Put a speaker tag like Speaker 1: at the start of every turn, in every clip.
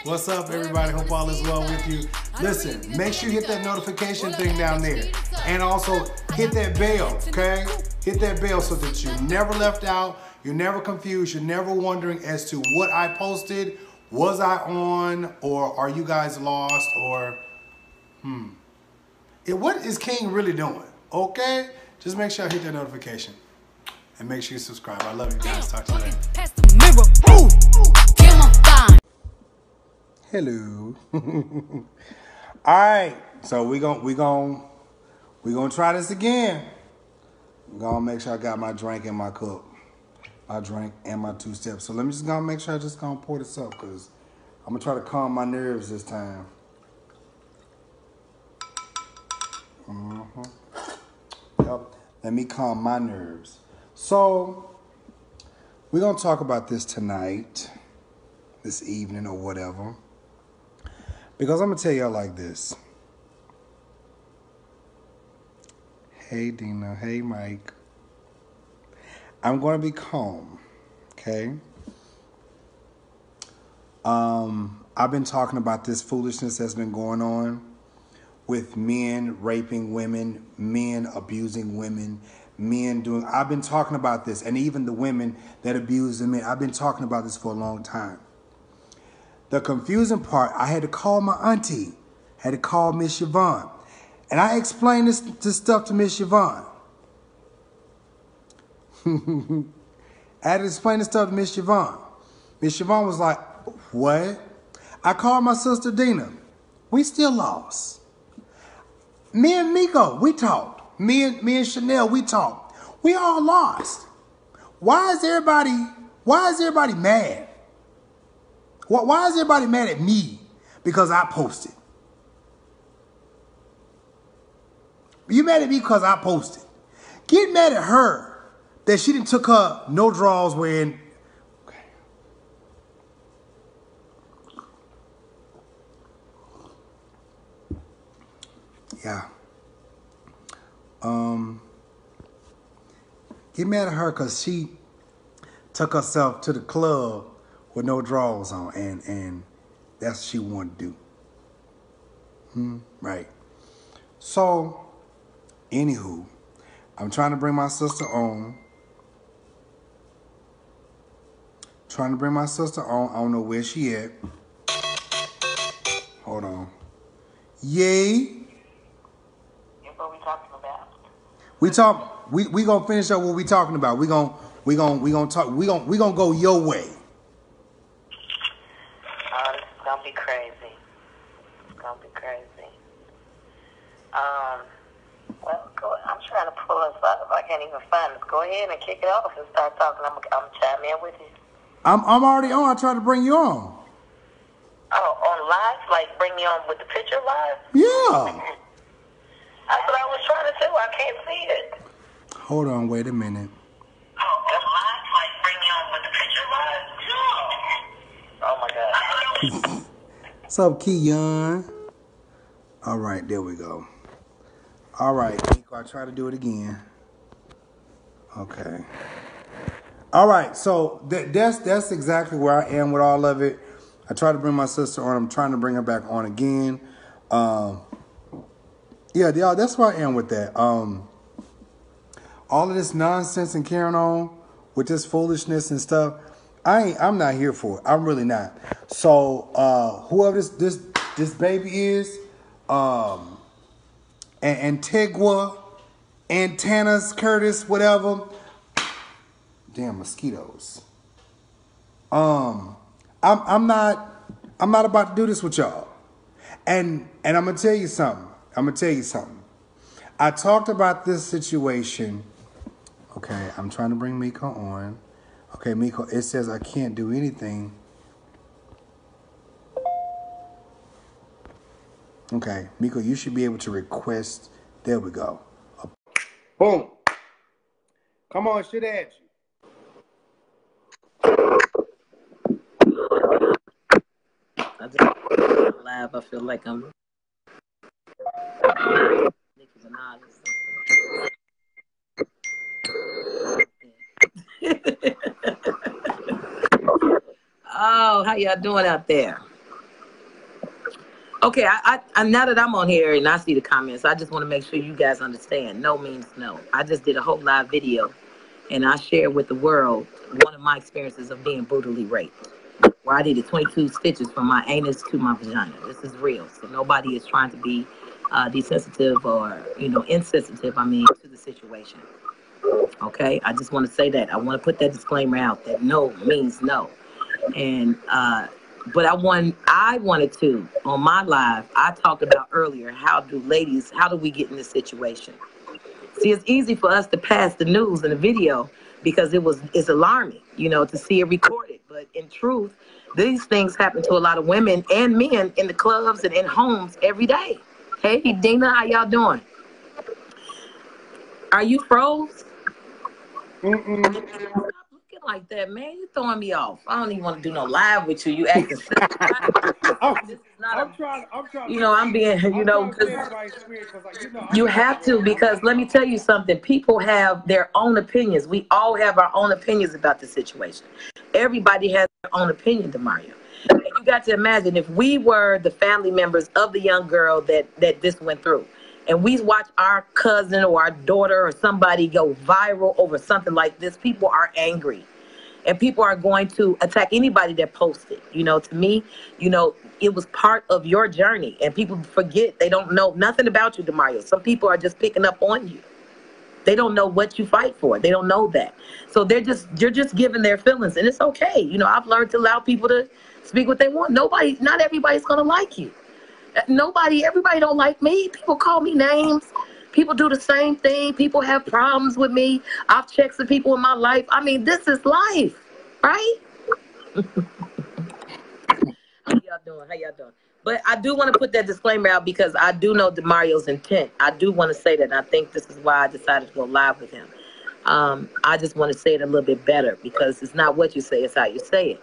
Speaker 1: What's up, everybody? Hope all is well with you. Listen, make sure you hit that notification thing down there. And also hit that bell, okay? Hit that bell so that you're never left out, you're never confused, you're never wondering as to what I posted, was I on, or are you guys lost, or what is King really doing, okay? Just make sure I hit that notification. And make sure you subscribe. I love you guys. Talk to you later. Hello. All right. So we gonna try this again. I'm gonna make sure I got my drink in my cup. My drink and my 2 steps. So let me just gonna make sure I just gonna pour this up because I'm gonna try to calm my nerves this time. Yep. Let me calm my nerves. So, we're going to talk about this tonight, this evening or whatever. Because I'm going to tell y'all like this. Hey, Dina. Hey, Mike. I'm going to be calm, okay? I've been talking about this foolishness that's been going on with men raping women, men abusing women, men doing... I've been talking about this, and even the women that abuse the men. I've been talking about this for a long time. The confusing part, I had to call my auntie, had to call Miss Yvonne, and I explained this stuff to Miss Yvonne. I had to explain this stuff to Miss Yvonne. Miss Yvonne was like, what? I called my sister Dina. We still lost. Me and Mikko, we talked. Me and Chanel, we talked. We all lost. Why is everybody mad? Why is everybody mad at me because I posted? You mad at me because I posted. Get mad at her that she didn't took her no draws when. Okay. Yeah. Get mad at her because she took herself to the club with no drawers on, and that's what she wanted to do. Right. So, anywho, I'm trying to bring my sister on. I don't know where she at. Hold on. Yay.
Speaker 2: What we talking about?
Speaker 1: We gonna finish up what we talking about. We gonna go your way.
Speaker 2: Oh, this is gonna be crazy. It's gonna be crazy. Well, I'm trying to pull us up. I can't even find us. Go ahead and kick it off and start talking. I'm chiming in with you.
Speaker 1: I'm already on. I tried to bring you on.
Speaker 2: Oh, on live? Like bring me on with the picture live?
Speaker 1: Yeah.
Speaker 2: That's what I was trying to do. I can't see it.
Speaker 1: Hold on, wait a minute.
Speaker 2: Oh, that's live? Like bring me on with the picture live? Yeah. Oh my God.
Speaker 1: What's up, Keon? All right, there we go. All right, Mikko, I try to do it again. Okay. All right, so that's exactly where I am with all of it. I tried to bring my sister on. I'm trying to bring her back on again. Yeah, that's where I am with that. All of this nonsense and carrying on with this foolishness and stuff, I'm not here for it. I'm really not. So whoever this baby is, Antigua, Antanas, Curtis, whatever. Damn mosquitoes. I'm not about to do this with y'all. And I'm gonna tell you something. I talked about this situation. Okay, I'm trying to bring Mikko on. Okay, Mikko, it says I can't do anything. Okay, Mikko, you should be able to request. There we go. Boom. Come on, shit at you.
Speaker 3: I just live. I feel like I'm Oh, how y'all doing out there? Okay, I now that I'm on here and I see the comments, I just want to make sure you guys understand. No means no. I just did a whole live video, and I shared with the world one of my experiences of being brutally raped, where I needed 22 stitches from my anus to my vagina. This is real. So nobody is trying to be desensitive or insensitive. I mean, to the situation. Okay, I just want to say that. I want to put that disclaimer out that no means no. And but I wanted to on my live. I talked about earlier. How do we get in this situation? See, it's easy for us to pass the news and the video because it's alarming, to see it recorded. But in truth, these things happen to a lot of women and men in the clubs and in homes every day. Hey, Dina, how y'all doing? Are you froze?
Speaker 1: Mm-mm.
Speaker 3: Stop looking like that, man. You throwing me off. I don't even want to do no live with you. You acting silly. This is not
Speaker 1: I'm trying.
Speaker 3: I'm being, you have to, because let me tell you something. People have their own opinions. We all have our own opinions about the situation. Everybody has their own opinion, DeMario. And you got to imagine if we were the family members of the young girl that this went through, and we watch our cousin or our daughter or somebody go viral over something like this, people are angry. And people are going to attack anybody that posted. To me, it was part of your journey. And people forget, they don't know nothing about you, DeMario. Some people are just picking up on you. They don't know what you fight for. They don't know that. So you're just giving their feelings. And it's okay. I've learned to allow people to speak what they want. Not everybody's going to like you. Everybody don't like me. People call me names. People do the same thing. People have problems with me. I've checked some people in my life. I mean, this is life, right? How y'all doing? But I do want to put that disclaimer out because I do know DeMario's intent. I do want to say that, and I think this is why I decided to go live with him. I just want to say it a little bit better because it's not what you say, it's how you say it.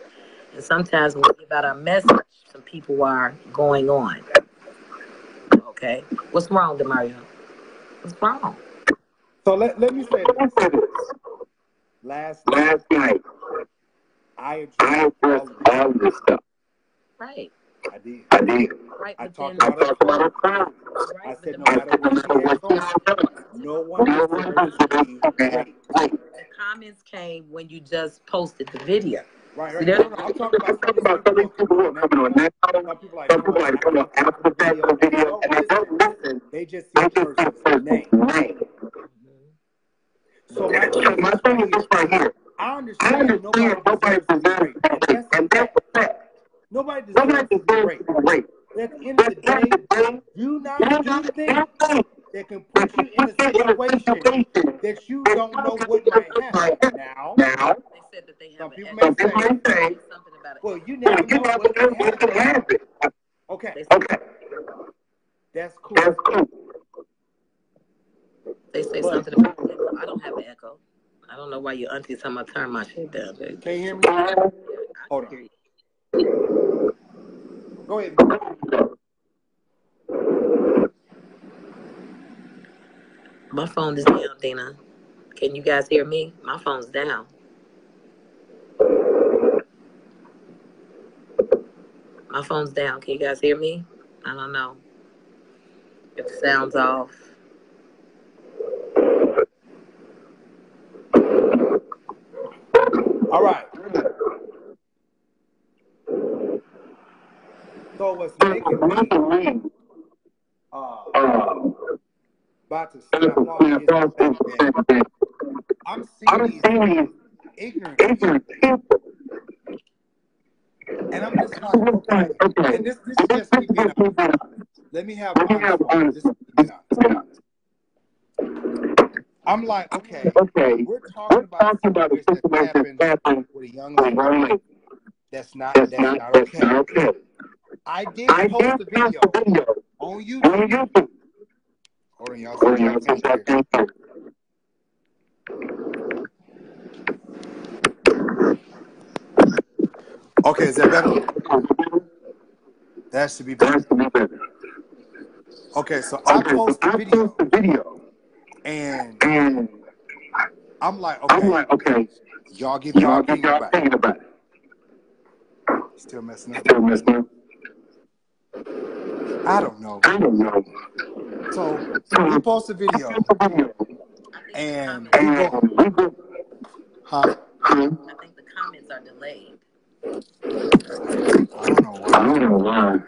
Speaker 3: And sometimes when we give out our message, some people are going on. Okay? What's wrong, DeMario? What's wrong?
Speaker 1: So let me say this. Last night, I addressed all of this stuff.
Speaker 3: Right.
Speaker 1: I did.
Speaker 3: Right.
Speaker 1: I talked about her crime. Right. I said no matter what she has on, no one deserves to be raped.
Speaker 3: The comments came when you just posted the video.
Speaker 1: Right. I'm talking about some of these people who are coming on now. Some people come up after the video and they don't listen. They just see the person's name. So my thing is right here. I understand nobody deserves to be raped. And that's a fact. Nobody deserves to be raped. At the end of the day, do not do things that can put you in a situation that you don't know what might happen. Now,
Speaker 3: they said that they have
Speaker 1: some people may say something about it. Well, you never know what can happen. Okay. That's cool.
Speaker 3: They say something about an echo. I don't have an echo. I don't know why your auntie's talking about turn my shit down. Baby.
Speaker 1: Can you hear me? Hold on. Go ahead.
Speaker 3: My phone is down, Dina. Can you guys hear me? My phone's down. My phone's down. Can you guys hear me? I don't know. If the sound's off.
Speaker 1: All right. So what's making me about to snap off is the fact that I'm seeing these ignorant people. And I'm just like, okay. And this is just me being honest. Let me have honest. I'm like, okay, we're talking about a situation that happened with a young lady. That's not okay. I did post a video on YouTube. Hold on, y'all. Okay, is that better? That should be better. Okay, so I posted a video, and I'm like, okay, y'all give y'all opinion about it. Still messing up. I don't know. So we post a video, and we go, huh?
Speaker 3: I think the comments are delayed.
Speaker 1: I don't know why.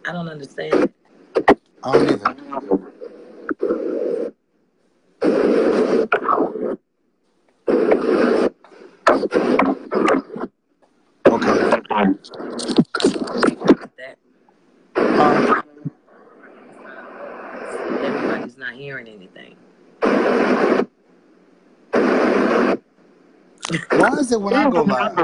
Speaker 3: I don't understand.
Speaker 1: I don't either. Okay.
Speaker 3: Everybody's not hearing anything.
Speaker 1: Why is it when I go live?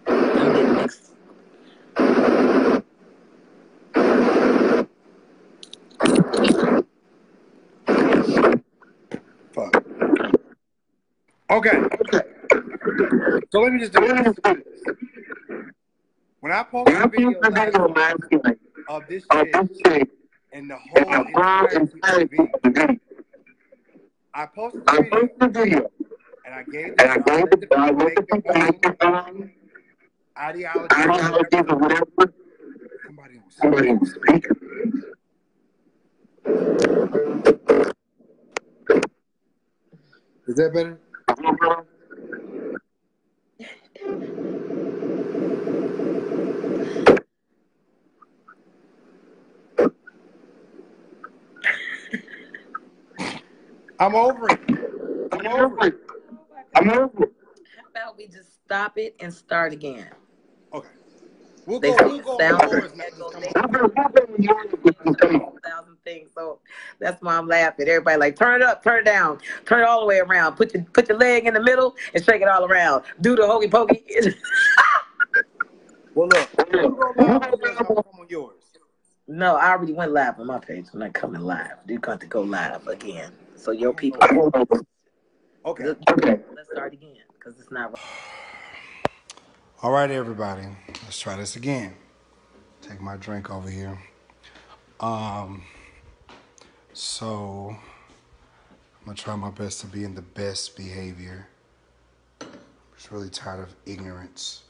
Speaker 3: I'm getting mixed.
Speaker 1: Fuck. Okay. So let me just do this. When I posted a video last night of this chick and the whole entirety of the video, I posted the video and I gave the let the people make their own ideologies or whatever. Somebody was speaking. Is that better? I'm over it.
Speaker 3: How about we just stop it and start again?
Speaker 1: Okay. We'll go yours next.
Speaker 3: Thousand things. So that's why I'm laughing. Everybody like, turn it up, turn it down, turn it all the way around. Put your leg in the middle and shake it all around. Do the hokey pokey.
Speaker 1: Well, look, we'll go live on yours.
Speaker 3: No, I already went live on my page. I'm not coming live. You're going to go live again. So your people.
Speaker 1: Okay.
Speaker 3: Let's start again because it's not.
Speaker 1: All right, everybody. Let's try this again. Take my drink over here. So I'm gonna try my best to be in the best behavior. I'm just really tired of ignorance.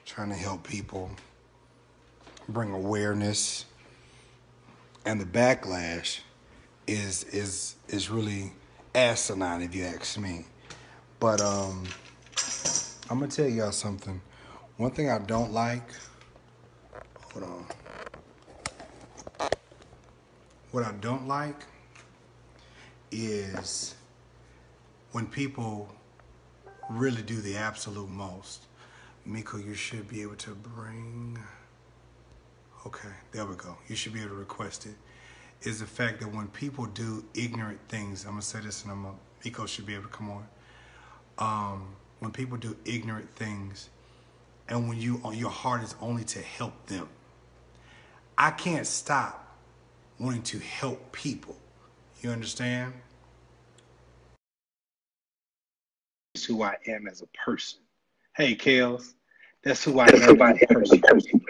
Speaker 1: Trying to help people, bring awareness, and the backlash is really asinine if you ask me. But I'm gonna tell y'all something. One thing I don't like. Hold on. What I don't like is when people really do the absolute most. Mikko, you should be able to bring. Okay, there we go. You should be able to request it. Is the fact that when people do ignorant things, I'm gonna say this, and Mikko should be able to come on. When people do ignorant things, and when your heart is only to help them, I can't stop wanting to help people. You understand? That's who I am as a person. Hey, Kales, that's who I am as a person.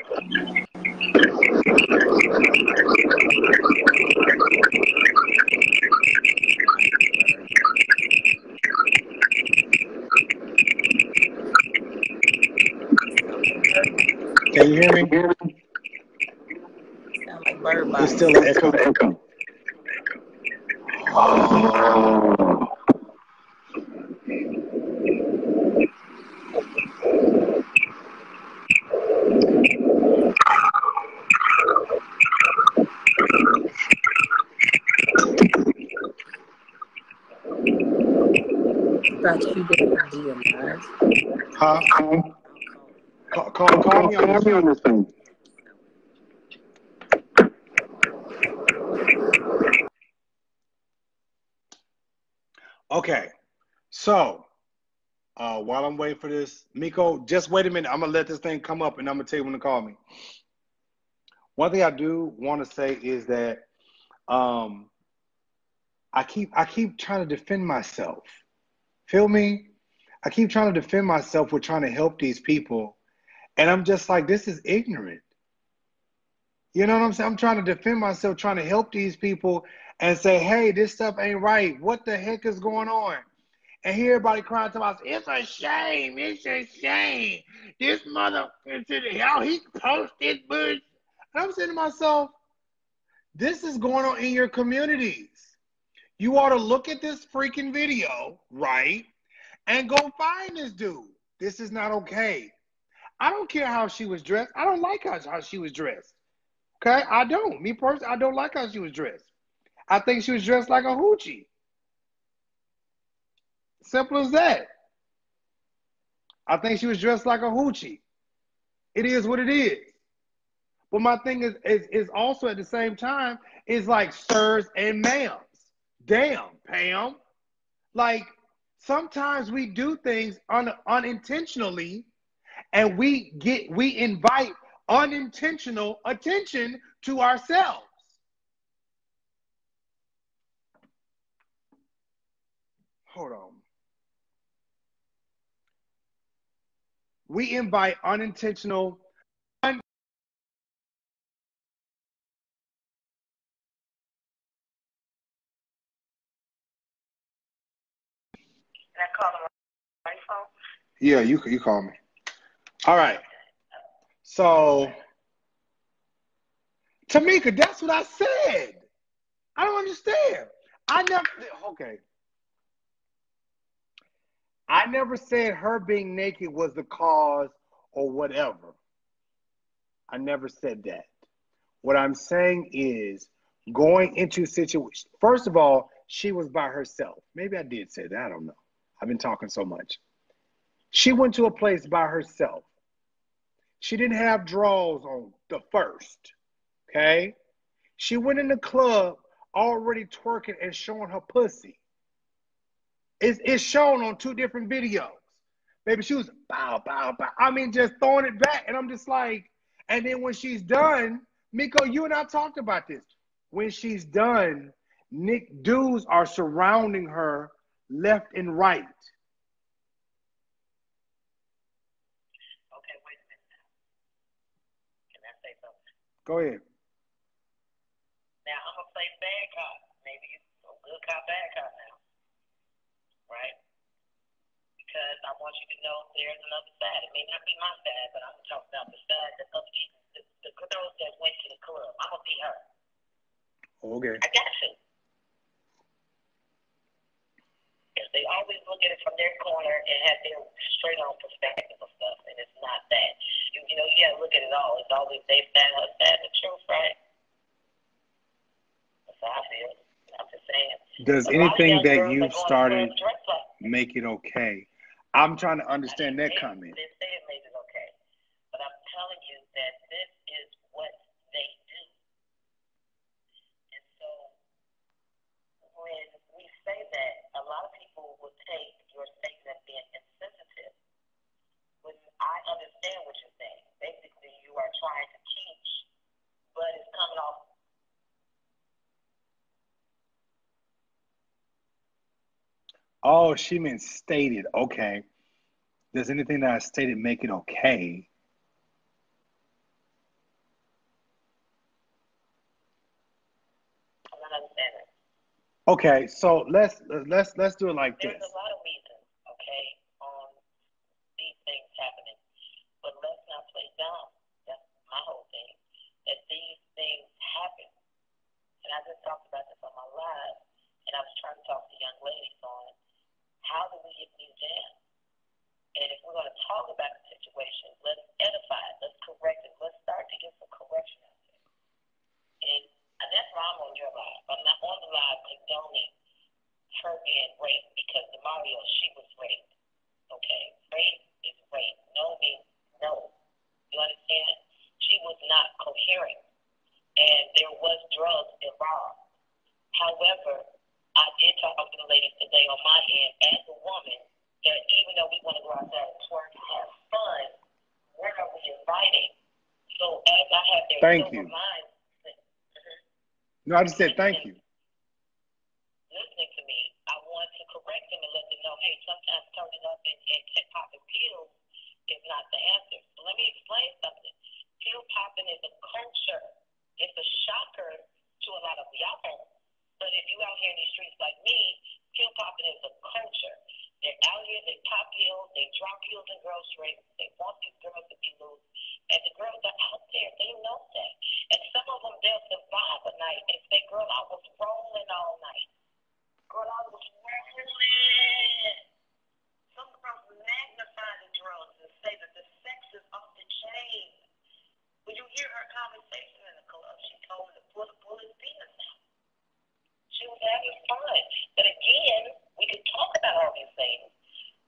Speaker 1: Can you hear me?
Speaker 3: Sound like bird box.
Speaker 1: It's still an echo. Oh.
Speaker 3: Thought you didn't do your live.
Speaker 1: Huh? Call me on this thing. Okay, so while I'm waiting for this, Mikko, just wait a minute. I'm gonna let this thing come up, and I'm gonna tell you when to call me. One thing I do want to say is that I keep trying to defend myself. Feel me? I keep trying to defend myself with trying to help these people, and I'm just like, this is ignorant. You know what I'm saying? I'm trying to defend myself, trying to help these people and say, hey, this stuff ain't right. What the heck is going on? And hear everybody crying to us, it's a shame, it's a shame. This mother, how he posted, but and I'm saying to myself, this is going on in your communities. You ought to look at this freaking video, right? And go find this dude. This is not okay. I don't care how she was dressed. I don't like how she was dressed. Okay? I don't. Me personally, I don't like how she was dressed. I think she was dressed like a hoochie. Simple as that. I think she was dressed like a hoochie. It is what it is. But my thing is also at the same time is like sirs and ma'ams. Damn, Pam. Like sometimes we do things unintentionally, and we invite unintentional attention to ourselves. Hold on. We invite unintentional.
Speaker 2: Can I call them on my phone?
Speaker 1: Yeah, you call me. All right. So, Tamika, that's what I said. I don't understand. Okay. I never said her being naked was the cause or whatever. I never said that. What I'm saying is going into situation. First of all, she was by herself. Maybe I did say that. I don't know. I've been talking so much. She went to a place by herself. She didn't have drawers on the first. Okay? She went in the club already twerking and showing her pussy. It's shown on two different videos. Baby, she was bow, bow, bow. I mean, just throwing it back. And I'm just like, and then when she's done, Mikko, you and I talked about this. When she's done, dudes are surrounding her left and right.
Speaker 2: Okay, wait a minute now. Can I say something?
Speaker 1: Go ahead.
Speaker 2: Now, I'm going to play bad cop. Maybe a good cop, bad cop now. Right? Because I want you to know there's another side. It may not be my side, but I'm going to talk about the side that the girls that went to the club. I'm going to be her.
Speaker 1: Okay.
Speaker 2: I got you. Because they always look at it from their corner and have their straight on perspective of stuff, and it's not that. You know, you got to look at it all. It's always they stand her side the truth, right? That's how I feel. I'm just saying.
Speaker 1: Does anything that you've started make it okay? I'm trying to understand that comment.
Speaker 2: They say it made it okay. But I'm telling you that this is what they do. And so when we say that, a lot of people will take your statement being insensitive. When I understand what you're saying. Basically, you are trying to teach, but it's coming off.
Speaker 1: Oh, she meant stated. Okay. Does anything that I stated make it okay?
Speaker 2: I'm not understanding.
Speaker 1: Okay, so let's do it like this.
Speaker 2: There's a lot of reasons, okay, on these things happening, but let's not play dumb. That's my whole thing. That these things happen, and I just talked about this on my live, and I was trying to talk to young ladies on how do we get these down. And if we're going to talk about the situation, let's edify it, let's correct it, let's start to get some correction out there. And that's why I'm on your live. I'm not on the live condoning her being raped because DeMario, she was raped. Okay? Rape is rape. No means no. You understand? She was not coherent. And there was drugs involved. However, I did talk to the ladies today on my end as a woman that even though we want to go out there and twerk and have fun, where are we inviting? So as I have their silver mind,
Speaker 1: no, I just said thank you.
Speaker 2: Listening to me, I want to correct them and let them know, hey, sometimes turning up and popping pills is not the answer. So let me explain something. Pill popping is a culture. It's a shocker to a lot of y'all. But if you out here in these streets like me, pill popping is a culture. They're out here, they pop pills, they drop pills in groceries, they want these girls to be loose. And the girls are out there, they know that. And some of them, they'll survive a night and say, girl, I was rolling all night. Girl, I was rolling. Some girls magnify the drugs and say that the sex is off the chain. When you hear her conversation in the club, she told me to pull his penis out. She was having fun. But again, we could talk about all these things.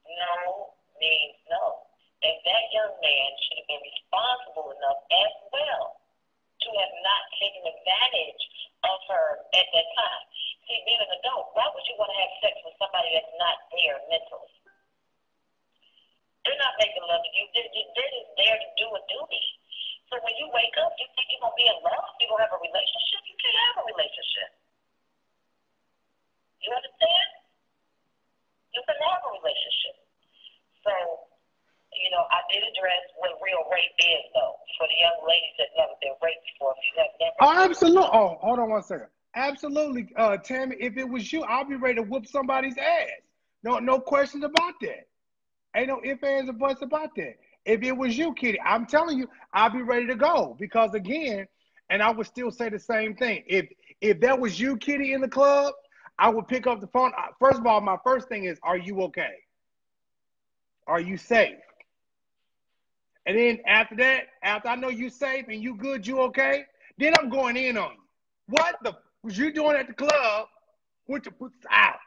Speaker 2: No means no. And that young man should have been responsible enough as well to have not taken advantage of her at that time. See, being an adult, why would you want to have sex with somebody that's not there mentally? They're not making love to you. They're just there to do a duty. So when you wake up, you think you're going to be in love? You're going to have a relationship? You can't have a relationship. You understand? You can have a relationship. So, you know, I did address what real rape is, though, for the young ladies that never been raped before. If you have never.
Speaker 1: Oh, absolutely. Oh, hold on one second. Absolutely, Tammy. If it was you, I'll be ready to whoop somebody's ass. No questions about that. Ain't no ifs, ands, or buts about that. If it was you, Kitty, I'm telling you, I'll be ready to go. Because again, and I would still say the same thing. If that was you, Kitty, in the club, I would pick up the phone. First of all, my first thing is, are you okay? Are you safe? And then after that, after I know you safe and you good, you okay, then I'm going in on you. What the was you doing at the club with your puts out?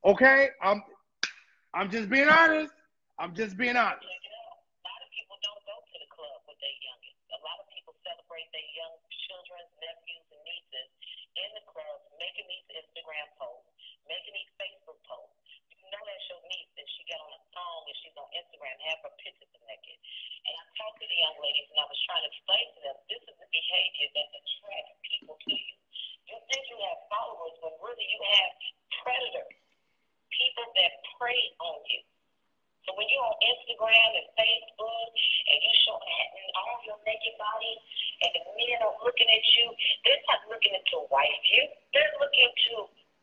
Speaker 1: Okay? I'm just being honest. I'm just being honest.
Speaker 2: A lot of people don't go to the club with their youngest. A lot of people celebrate their young children, nephews, and nieces in the clubs, making these Instagram posts, making these Facebook posts. You know that's your niece that she got on a song and she's on Instagram, have her pictures naked. And I talked to the young ladies and I was trying to explain to them, this is the behavior that attracts people to you. You think you have followers, but really you have predators, people that prey on you. So when you're on Instagram and Facebook and you show all your naked body and the men are looking at you, they're not looking to wife you. They're looking to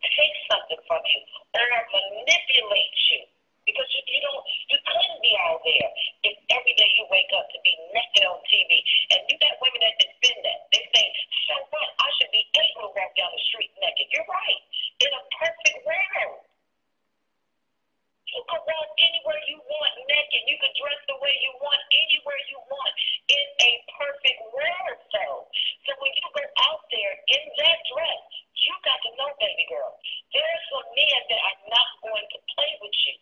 Speaker 2: take something from you or manipulate you. Because you couldn't be all there if every day you wake up to be naked on TV. And you got women that defend that. They say, so what? I should be able to walk down the street naked. You're right. In a perfect world. You can walk anywhere you want naked. You can dress the way you want anywhere you want in a perfect world. So when you go out there in that dress, you got to know, baby girl, there are some men that are not going to play with you.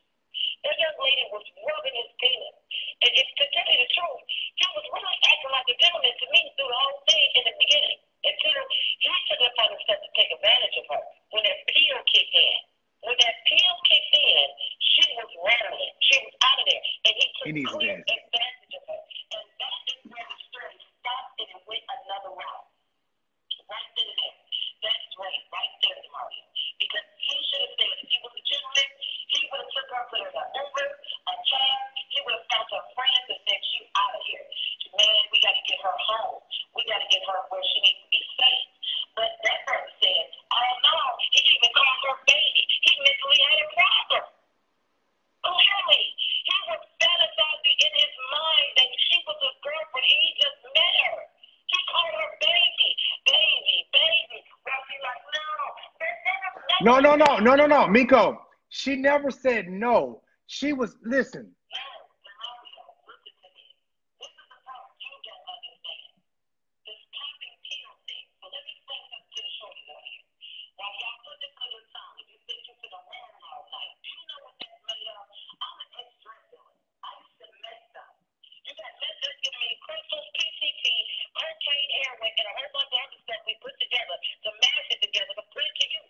Speaker 2: That young lady was rubbing his penis. And if to tell you the truth, he was really acting like a gentleman to me through the whole thing in the beginning. Until he took the time to take advantage of her. When that pill kicked in. When that pill kicked in, she was rattling. She was out of there. And he took clear advantage of her. And that is where the story stopped and it went another route. Right there. That's right there, DeMario. Because he should have said, if he was a gentleman, he would have took her, put her in an Uber, a cab. He would have found her friends and said, she's out of here. Man, we got to get her home. We got to get her where she needs to be safe. But that person said, oh no, he even called her baby. He mentally had a problem. Clearly, he was fantasizing in his mind that she was a girlfriend. He just met her. He called her baby. Well, she's like,
Speaker 1: No, Mikko. She never said no. She was, listen.
Speaker 2: No, listen to me. This is the part you don't understand. This popping pill thing. So let me explain something to the shorties out here. While y'all put this on your tongue, if you think you're going to wear them all night, do you know what that's made of? I'm an ex-drug dealer. I used to mess up. You got methamphetamine, crystals, PCP, cocaine, heroin, and a whole bunch of other stuff we put together to mash it together to put it to you.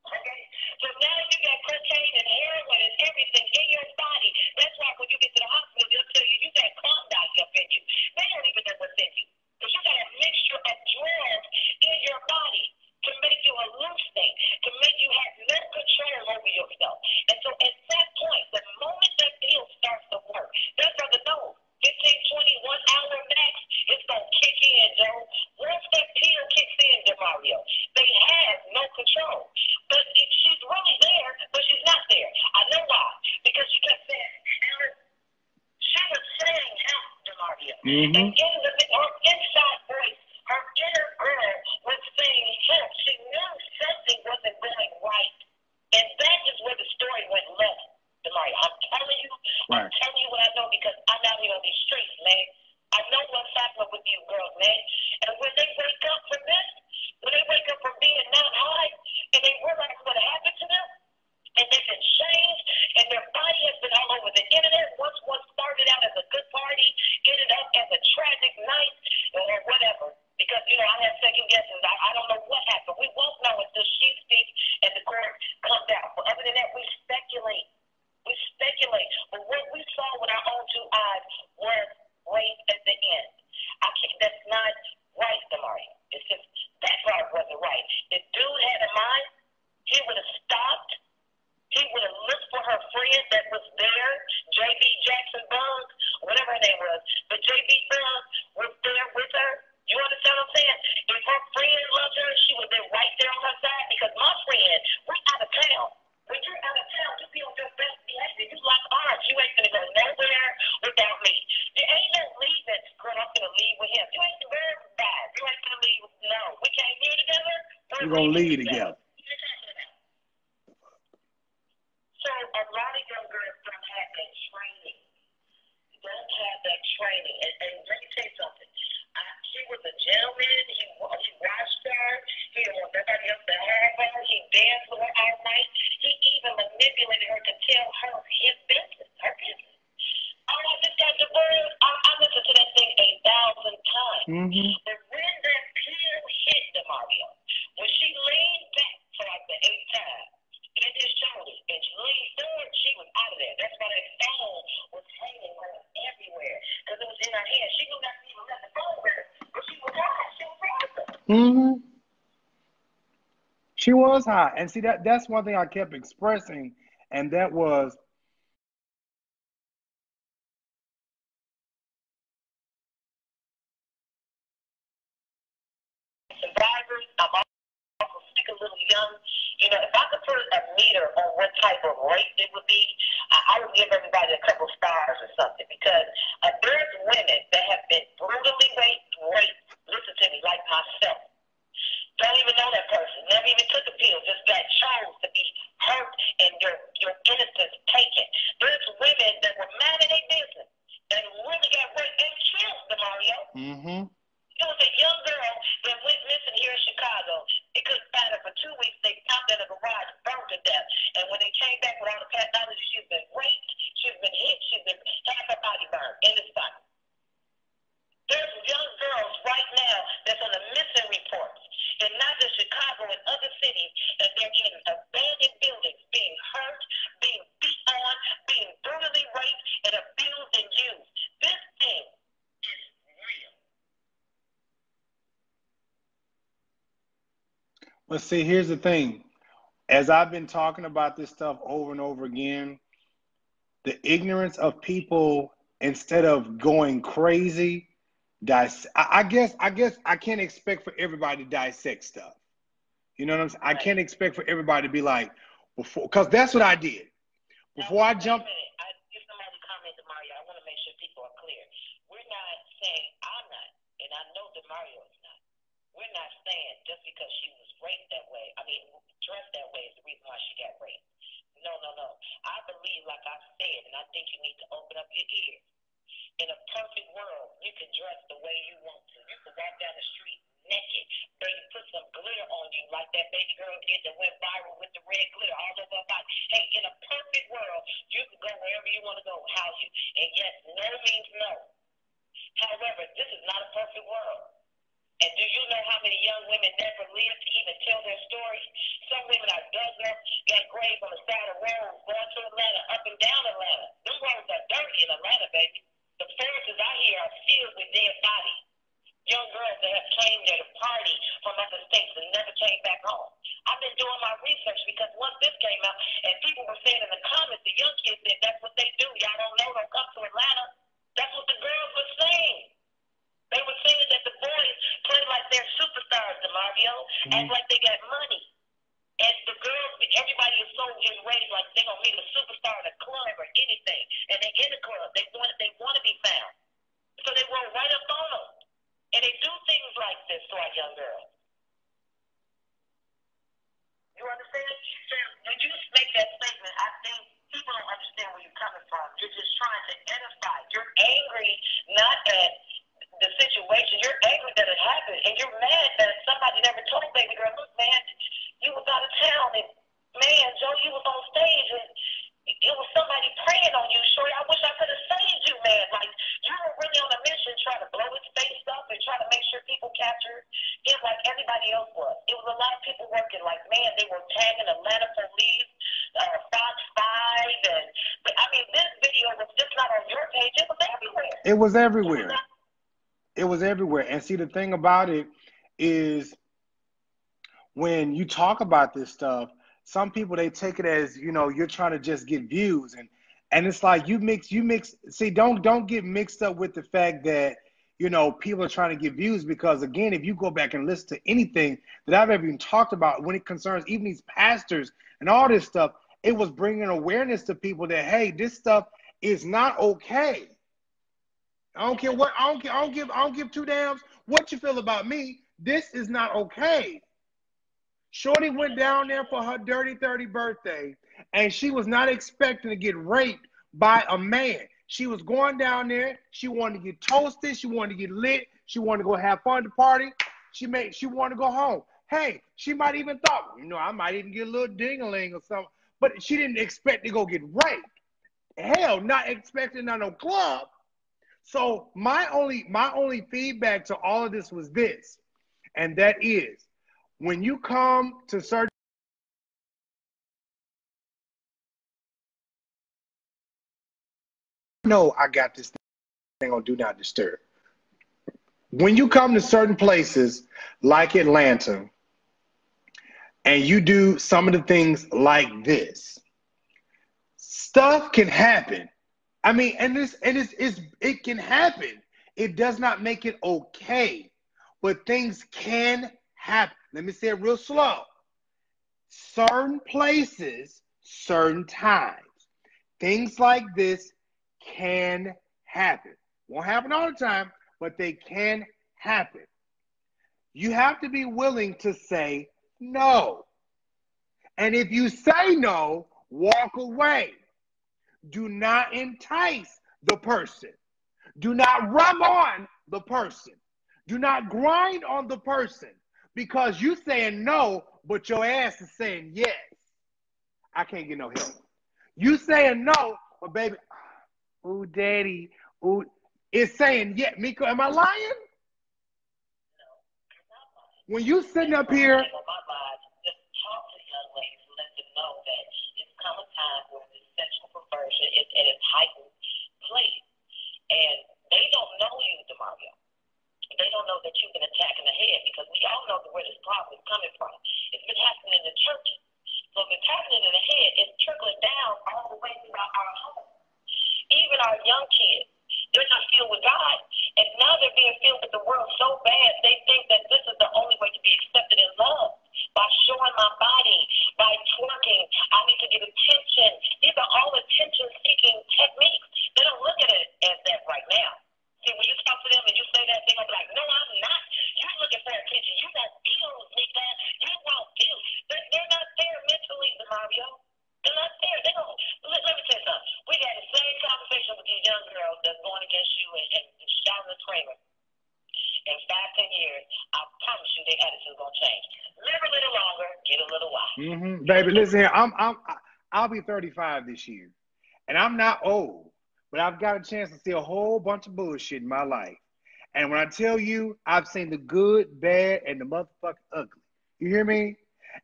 Speaker 2: Okay? So now you got cocaine and heroin and everything in your body. That's why when you get to the hospital, they'll tell you got Klondike up in you. They don't even know what's in you. Because you got a mixture of drugs in your body to make you hallucinate, to make you have no control over yourself. And so at that point, the moment that pill starts to work, that's how the know. 15, 20, 1 hour max, it's going to kick in. in, Joe. Once that pill kicks in, DeMario, they have no control. But she's really there, but she's not there. I know why. Because she kept saying, she was saying help, DeMario. And her inside voice, her inner girl was saying help. She knew something wasn't going right. And that is where the story went left, DeMario. I'm telling you what I know because I'm out here on these streets, man. I know what's happening with these girls, man. And when they wake up from this, when they wake up from being not high, and they realize what happened to them, and they've been changed, and their body has been all over the internet. Once one started out as a good party, ended up as a tragic night, or whatever. Because, you know, I have second guesses. I don't know what happened. We won't know until she speaks and the court comes out. But other than that, we speculate. We speculate. But what we saw with our own two eyes was rape at the end. That's not right, DeMario. It's just that part wasn't right. If dude had a mind, he would have stopped. He would have looked for her friend that was there, J.B. Jackson Bugs, whatever her name was. But J.B. Bugs was there with her. You understand what I'm saying? If her friend loved her, she would have been right there on her side. Because my friend, we're out of town. When you're out of town, you be on your best behavior. You lock arms. You ain't going to go nowhere without me. There ain't no leaving. Girl, I'm going to leave with him. You ain't going to bye. You ain't going to leave. No. We came here together.
Speaker 4: We're going to leave together.
Speaker 2: So a lot of young girls don't have that training. Don't have that training. And let me tell you something. He was a gentleman. He watched her. He didn't want nobody else to have her. He danced with her all night. He even manipulated her to tell her his business, her business. Oh, I just got divorced. I listened to that thing 8,000 times. But when that pill hit DeMario, when she leaned back for like the 8th time, in his shoulders, and she leaned forward, she was out of there. That's why that phone was hanging on everywhere, because it was in her hand. She knew not to even let the phone with her, but she was high. She was awesome.
Speaker 4: She was high. And see, that's one thing I kept expressing, and that was
Speaker 2: survivors. I'm also speak a little young. You know, if I could put a meter on what type of rape it would be, I would give everybody a couple stars or something, because there's women that have been brutally raped, listen to me, like myself. Don't even know that person, never even took a pill, just got chose to be hurt and your innocence taken. There's women that were mad at their business and really got raped and killed, DeMario. It was a young girl that went missing here in Chicago. They couldn't find her for 2 weeks. They found her in a garage, burned to death. And when they came back with all the pathology, she's been raped, she's been hit, she's been half her body burned in the spot. There's young girls right now that's on the missing reports, and not just Chicago and other cities, and they're in abandoned buildings, being hurt, being beat on, being brutally raped, and abused and used. This thing is real.
Speaker 4: But see, here's the thing. As I've been talking about this stuff over and over again, the ignorance of people, instead of going crazy, I guess I can't expect for everybody to dissect stuff. You know what I'm saying? I can't expect for everybody to be like, because that's what I did. Before I jumped.
Speaker 2: I give somebody a comment, DeMario. I want to make sure people are clear. We're not saying I'm not, and I know DeMario is not. We're not saying just because she was raped that way, dressed that way is the reason why she got raped. No. I believe, like I said, and I think you need to open up your ears. In a perfect world, you can dress the way you want to. You can walk down the street naked, baby, put some glitter on you like that baby girl did that went viral with the red glitter all over her body. Hey, in a perfect world, you can go wherever you want to go, how you. And yes, no means no. However, this is not a perfect world. And do you know how many young women never live to even tell their story? Some women are dug up, got graves on the side of roads, going to Atlanta, up and down Atlanta. Them roads are dirty in Atlanta, baby. The forests out here are filled with dead bodies. Young girls that have came there to party from other states and never came back home. I've been doing my research because once this came out, and people were saying in the comments, the young kids said that's what they do. Y'all don't know, don't come to Atlanta. That's what the girls were saying. They were saying that the boys DeMario. Act like they got money. And the girls, everybody is so enraged, like they gonna meet a superstar in a club or anything. And they in the club. They want to be found. So they roll right up on them. And they do things like this to our young girls. You understand? So when you make that statement, I think people don't understand where you're coming from. You're just trying to edify. You're angry not at the situation. You're angry that it happened. And you're mad that somebody never told baby girl, look, man, you was out of town. And, man, Joe, you was on stage. And it was somebody praying on you. Shorty, I wish I could have saved you, man. Like, you were really on a mission trying to blow his face up and trying to make sure people captured him like everybody else was. It was a lot of people working. Like, man, they were tagging Atlanta police, Fox 5. And, I mean, this video was just not on your page. It was everywhere.
Speaker 4: It was everywhere. It was everywhere. And see, the thing about it is when you talk about this stuff, some people, they take it as, you know, you're trying to just get views. And it's like you mix, see, don't get mixed up with the fact that, you know, people are trying to get views, because again, if you go back and listen to anything that I've ever even talked about when it concerns even these pastors and all this stuff, it was bringing awareness to people that, hey, this stuff is not okay. I don't care what, I don't give two damns what you feel about me. This is not okay. Shorty went down there for her dirty 30 birthday, and she was not expecting to get raped by a man. She was going down there. She wanted to get toasted. She wanted to get lit. She wanted to go have fun at the party. She wanted to go home. Hey, she might even thought, you know, I might even get a little ding-a-ling or something. But she didn't expect to go get raped. Hell, not expecting on no club. So my only feedback to all of this was this, and that is, when you come to certain, no, I got this thing on Do Not Disturb. When you come to certain places like Atlanta, and you do some of the things like this, stuff can happen. I mean, it can happen. It does not make it okay, but things can happen. Let me say it real slow. Certain places, certain times, things like this can happen. Won't happen all the time, but they can happen. You have to be willing to say no. And if you say no, walk away. Do not entice the person. Do not rub on the person. Do not grind on the person, because you saying no, but your ass is saying yes. I can't get no help. You saying no, but baby, ooh, daddy, ooh, it's saying yes. Mikko, am I lying?
Speaker 2: No, you're not lying.
Speaker 4: When you sitting up here,
Speaker 2: just talk to young ladies and let them know that it's come a time where this sexual perversion is at its heightened place. And they don't know you, DeMario. They don't know that you've been attacked in the head, because we all know where this problem is coming from. It's been happening in the churches. So if it's happening in the head, it's trickling down all the way throughout our home. Even our young kids, they're not filled with God, and now they're being filled with the world so bad, they think that this is the only way to be accepted in love. By showing my body, by twerking, I need to get attention. These are all attention-seeking techniques. They don't look at it as that right now. See, when you talk to them and you say that, they're going to be like, no, I'm not. You're looking for attention. You want views, nigga. You want views. They're not there mentally, DeMario. They're not there. They don't. Let me tell you something. We had the same conversation with these young girls that's going against you and shouting and screaming. In 5-10 years, I promise you their attitude's going to change. Live a little longer, get a little while.
Speaker 4: Baby, listen here. I'll be 35 this year, and I'm not old. But I've got a chance to see a whole bunch of bullshit in my life. And when I tell you, I've seen the good, bad, and the motherfucking ugly. You hear me?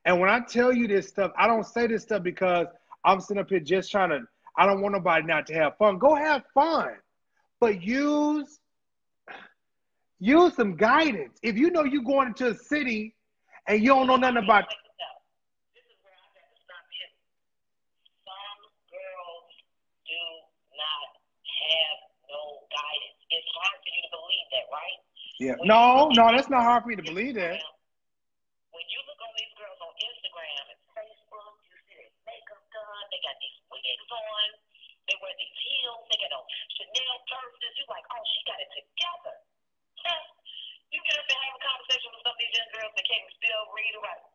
Speaker 4: And when I tell you this stuff, I don't say this stuff because I'm sitting up here just trying to, I don't want nobody not to have fun. Go have fun. But use some guidance. If you know you're going into a city and you don't know nothing about it.
Speaker 2: This is where I have to stop you. Some girls do not have no guidance. It's hard for you to believe that, right?
Speaker 4: Yeah. No, that's not hard for me to believe that.
Speaker 2: perfumes, they got on Chanel purses. You like, oh, she got it together. Huh? You get up and have a conversation with some of these young girls that can't still read or write.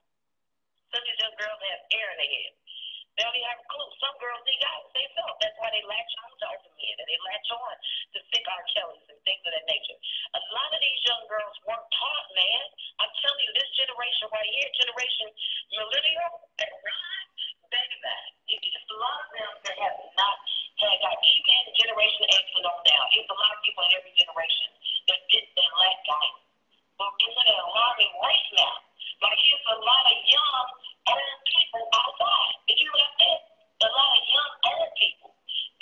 Speaker 2: Some of these young girls have air in their head. They don't even have a clue. Some girls need guidance themselves. That's why they latch on to other men and they latch on to sick R. Kellys and things of that nature. A lot of these young girls weren't taught, man. I'm telling you, this generation right here, generation millennial and Ron, baby, it's a lot of them that have not had got even in generation X and on down. It's a lot of people in every generation that lack guidance. But it's an alarming race now. Like it's a lot of young, old people outside. Did you hear what I said? A lot of young, old people.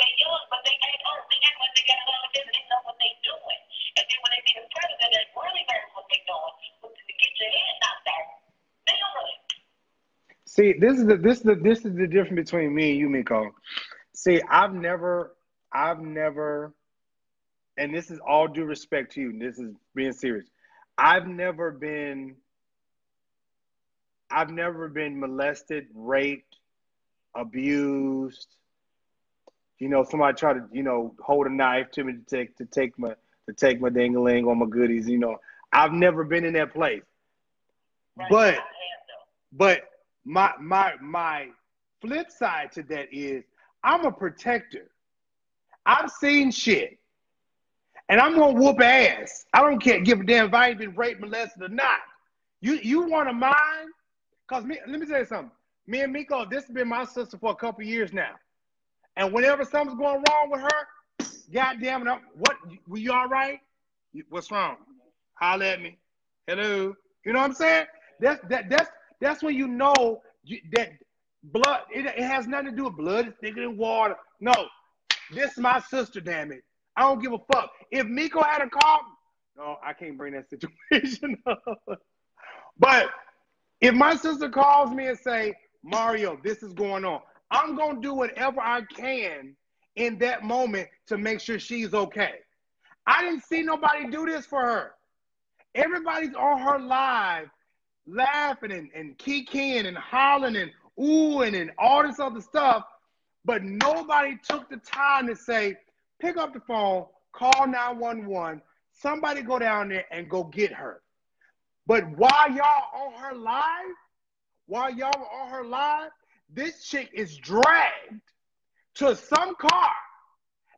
Speaker 2: They're young, but they act old. They act like they got a lot of this and they know what they're doing. And then when they be the president, they really know what they're doing. But to get your head knocked out, they don't really.
Speaker 4: See, this is the difference between me and you, Mikko. See, I've never, and this is all due respect to you. This is being serious. I've never been molested, raped, abused. You know, somebody try to, you know, hold a knife to me to take my ding-a-ling or my goodies. You know, I've never been in that place.
Speaker 2: Right.
Speaker 4: But my flip side to that is I'm a protector. I've seen shit. And I'm gonna whoop ass. I don't care, give a damn if I ain't been raped, molested or not. You want to mind? Cause let me tell you something. Me and Mikko, this has been my sister for a couple years now. And whenever something's going wrong with her, goddamn it, what? Were you all right? What's wrong? Holler at me. Hello. You know what I'm saying? That's when you know that blood. It has nothing to do with blood. It's thicker than water. No, this is my sister. Damn it. I don't give a fuck. If Mikko had a call, no, I can't bring that situation up. But if my sister calls me and say, Mario, this is going on, I'm going to do whatever I can in that moment to make sure she's okay. I didn't see nobody do this for her. Everybody's on her live laughing and kikiing and hollering and oohing and all this other stuff, but nobody took the time to say, pick up the phone, call 911, somebody go down there and go get her. But while y'all on her live, this chick is dragged to some car,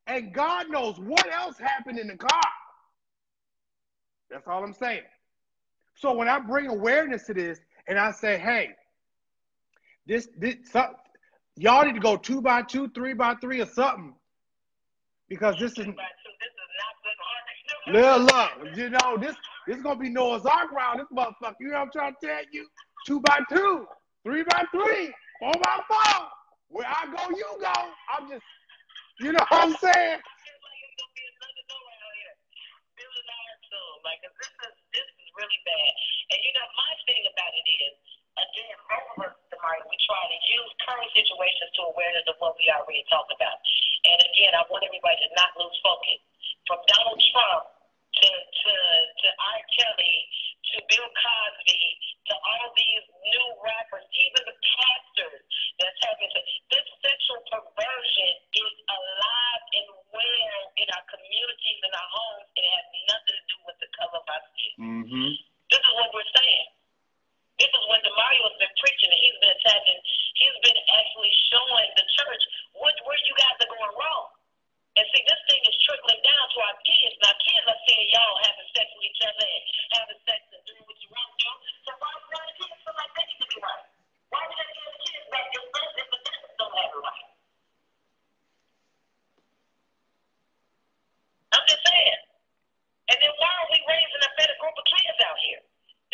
Speaker 4: and God knows what else happened in the car. That's all I'm saying. So when I bring awareness to this, and I say, hey, y'all need to go 2x2, 3x3, or something, because this is. Look, you know, this is gonna be Noah's Ark round. This motherfucker, you know what I'm trying to tell you? 2x2, 3x3, 4x4. Where I go, you go. I'm just, you know what I'm saying?
Speaker 2: Like, this is really bad. And you know, my thing about it is, again, both of us, DeMario, we try to use current situations to awareness of what we already talked about. And again, I want everybody to not lose focus. From Donald Trump to R. Kelly to Bill Cosby to all these new rappers, even the pastors that's having this sexual perversion is alive and well in our communities, in our homes, and it has nothing to do with the color of our skin.
Speaker 4: Mm-hmm.
Speaker 2: This is what we're saying. This is what DeMario has been preaching, and he's been attacking. He's been actually showing the church where you guys are going wrong. And see, this thing is trickling down to our kids. Now, kids are seeing y'all having sex with each other and having sex and doing what you want to do. So why do the kids feel like they need to be right? Why do they give the kids back their blood if the parents don't have it right? I'm just saying. And then why are we raising a better group of kids out here?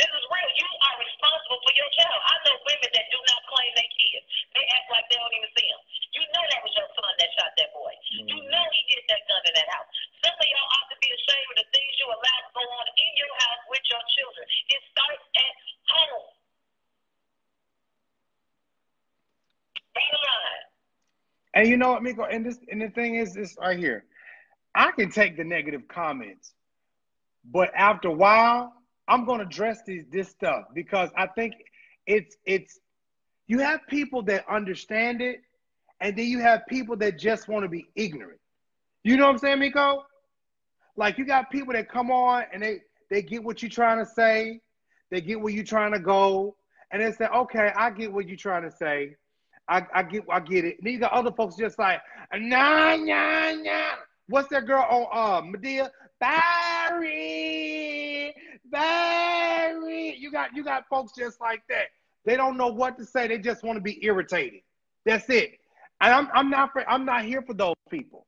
Speaker 2: This is real. You are responsible for your child. I know women that do not claim their kids. They act like they don't even see them. You know that was your son that shot that boy. You know he did that gun in that house. Some of y'all ought to be ashamed of the things you allow to go on in your house with your children. It starts at home. Bottom line.
Speaker 4: And you know what, Mikko? And the thing is this right here. I can take the negative comments, but after a while, I'm going to address this stuff because I think it's you have people that understand it, and then you have people that just want to be ignorant. You know what I'm saying, Mikko? Like, you got people that come on and they get what you're trying to say. They get where you're trying to go. And they say, okay, I get what you're trying to say. I get it. And then you got other folks just like, nah. What's that girl on Medea? Barry. You got folks just like that. They don't know what to say. They just want to be irritated. That's it. And I'm not here for those people.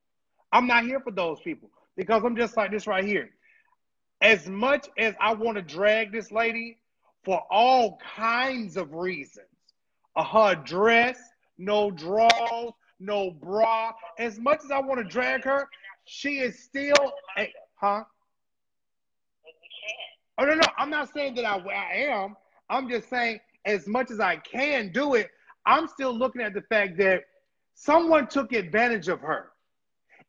Speaker 4: I'm not here for those people because I'm just like this right here. As much as I want to drag this lady for all kinds of reasons, her dress, no drawers, no bra. As much as I want to drag her, she is still huh? Oh no, I'm not saying that I am. I'm just saying as much as I can do it, I'm still looking at the fact that someone took advantage of her.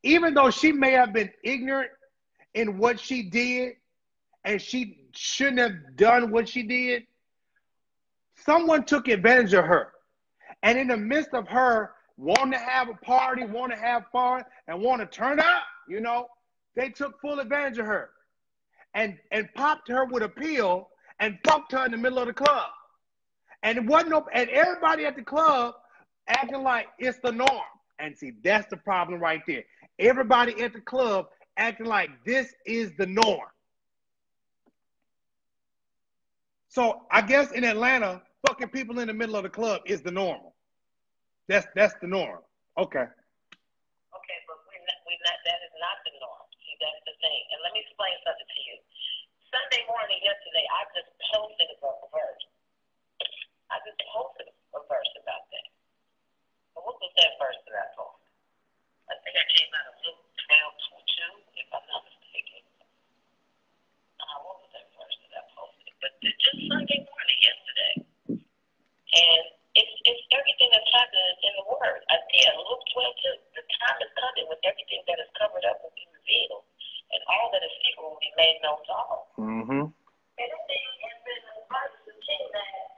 Speaker 4: Even though she may have been ignorant in what she did and she shouldn't have done what she did, someone took advantage of her. And in the midst of her wanting to have a party, want to have fun, and want to turn up, they took full advantage of her and popped her with a pill and fucked her in the middle of the club. And it wasn't and everybody at the club acting like it's the norm. And see, that's the problem right there. Everybody at the club acting like this is the norm. So I guess in Atlanta, fucking people in the middle of the club is the normal. That's the norm. Okay.
Speaker 2: Okay, but that is not the norm. See, that's the thing. And let me explain something to you. Sunday morning yesterday, I just posted a verse. I just posted a verse about that. But what was that verse that I posted? I think I came out of Luke 12:2, if I'm not mistaken. What was that verse that I posted? But just Sunday morning yesterday. And it's everything that's happening in the Word. Luke 12:2. The time is coming when everything that is covered up will be revealed, and all that is secret will be made known to all.
Speaker 4: Mm-hmm.
Speaker 2: Everything has been a part of the king that,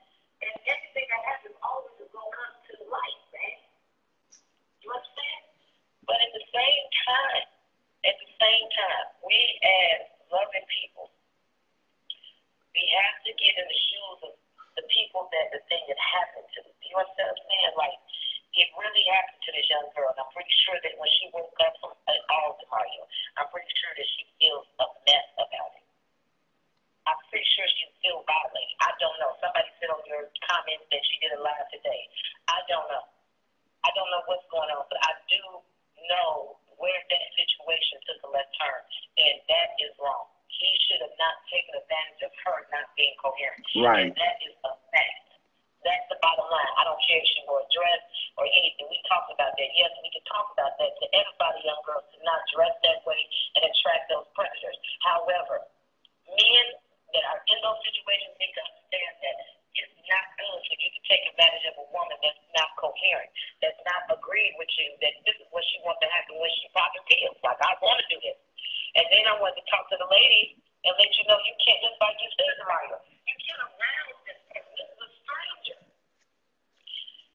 Speaker 2: and everything that happens always is going to come to light, man. You understand? But at the same time, we as loving people, we have to get in the shoes of the people that the thing that happened to. You understand what I'm saying? Like, it really happened to this young girl, and I'm pretty sure that when she woke up from all DeMario, I'm pretty sure that she feels a mess about it. I'm pretty sure she feels violated. I don't know. Somebody said on your comments that she did a live today. I don't know. I don't know what's going on, but I do know where that situation took a left turn, and that is wrong. He should have not taken advantage of her not being coherent.
Speaker 4: Right.
Speaker 2: And that is a fact. That's the bottom line. I don't care if she wore a dress or anything. We talked about that. Yes, we can talk about that. To everybody, young girls, to not dress that way and attract those predators. However, men that are in those situations need to understand that it's not good for you to take advantage of a woman that's not coherent, that's not agreed with you, that this is what she wants to happen when she popping pills. Like, I want to do this. And then I wanted to talk to the lady and let you know you can't, just like you said, Mario, you can't arouse this person. This is a stranger.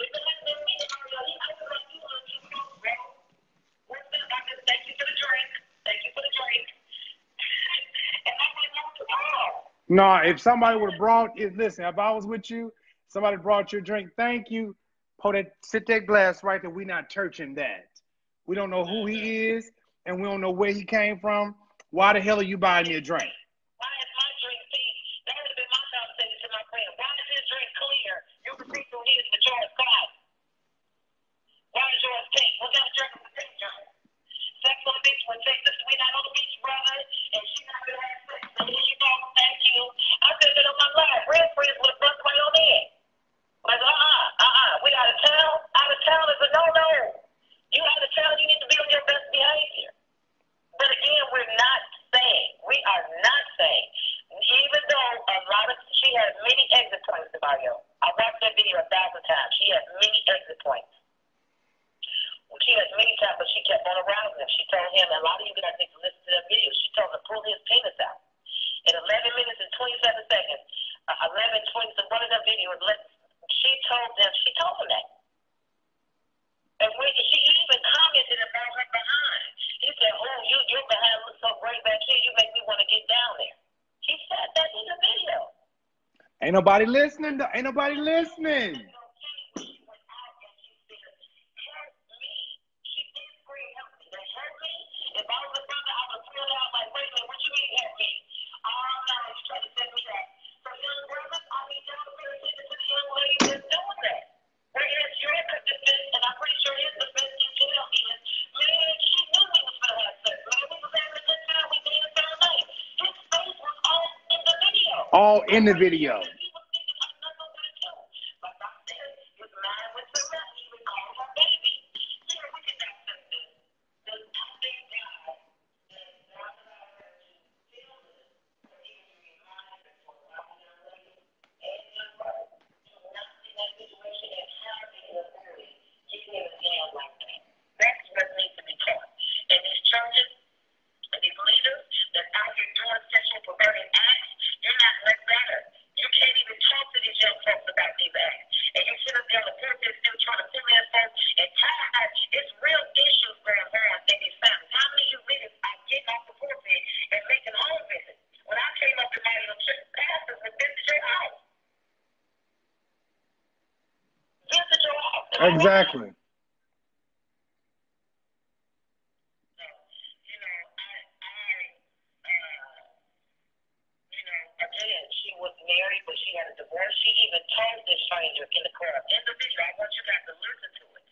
Speaker 2: But the last thing me, Mario, I feel like you want to go, bro. What's that? I just thank you for the drink. Thank you for the drink. And I went on to all.
Speaker 4: No, if somebody would have brought listen, if I was with you, somebody brought your drink, thank you. Sit that glass right there. We're not churching that. We don't know who he is, and we don't know where he came from. Why the hell are you buying me a drink?
Speaker 2: Why is my drink pink? That would have been my conversation to my friend. Why is his drink clear? You can see through his, but yours cloud. Why is yours pink? Was that a drink of the pink drink? Sex on the beach when Texas, we not on the beach, brother, and she not gonna have sex. So here you go, thank you. I said that on my live. Real friends would have brushed right on in. Like, we out of town. Out of town is a no-no. You out of town, you need to be on your best behavior. But again, we are not saying, even though she has many exit points, Mario. I watched that video 1,000 times. She has many exit points. She has many times, but she kept on arousing him. She told him, a lot of you guys need to listen to that video. She told him to pull his penis out. In 11 minutes and 27 seconds, 11:20, one of the videos, she told him that. And when she even commented about her behind. He said, "Oh, your behind looks so great back here. You make me want to get down there." He said that in the video.
Speaker 4: Ain't nobody listening. Ain't nobody listening. All in the video. Exactly.
Speaker 2: She was married, but she had a divorce. She even told this stranger in the club. In the video, I want you guys to listen to it.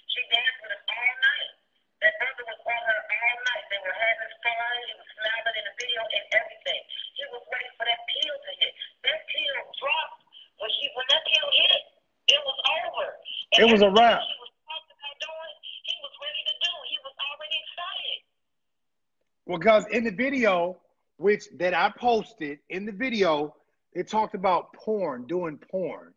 Speaker 2: She danced with him all night. That brother was on her all night. They were having fun. He was smiling in the video and everything. He was waiting for that pill to hit. That pill dropped. When that pill hit, it was over. And
Speaker 4: it was a wrap.
Speaker 2: She was talking about doing, he was ready to do. He was already excited.
Speaker 4: Well, because in the video, that I posted in the video, they talked about doing porn.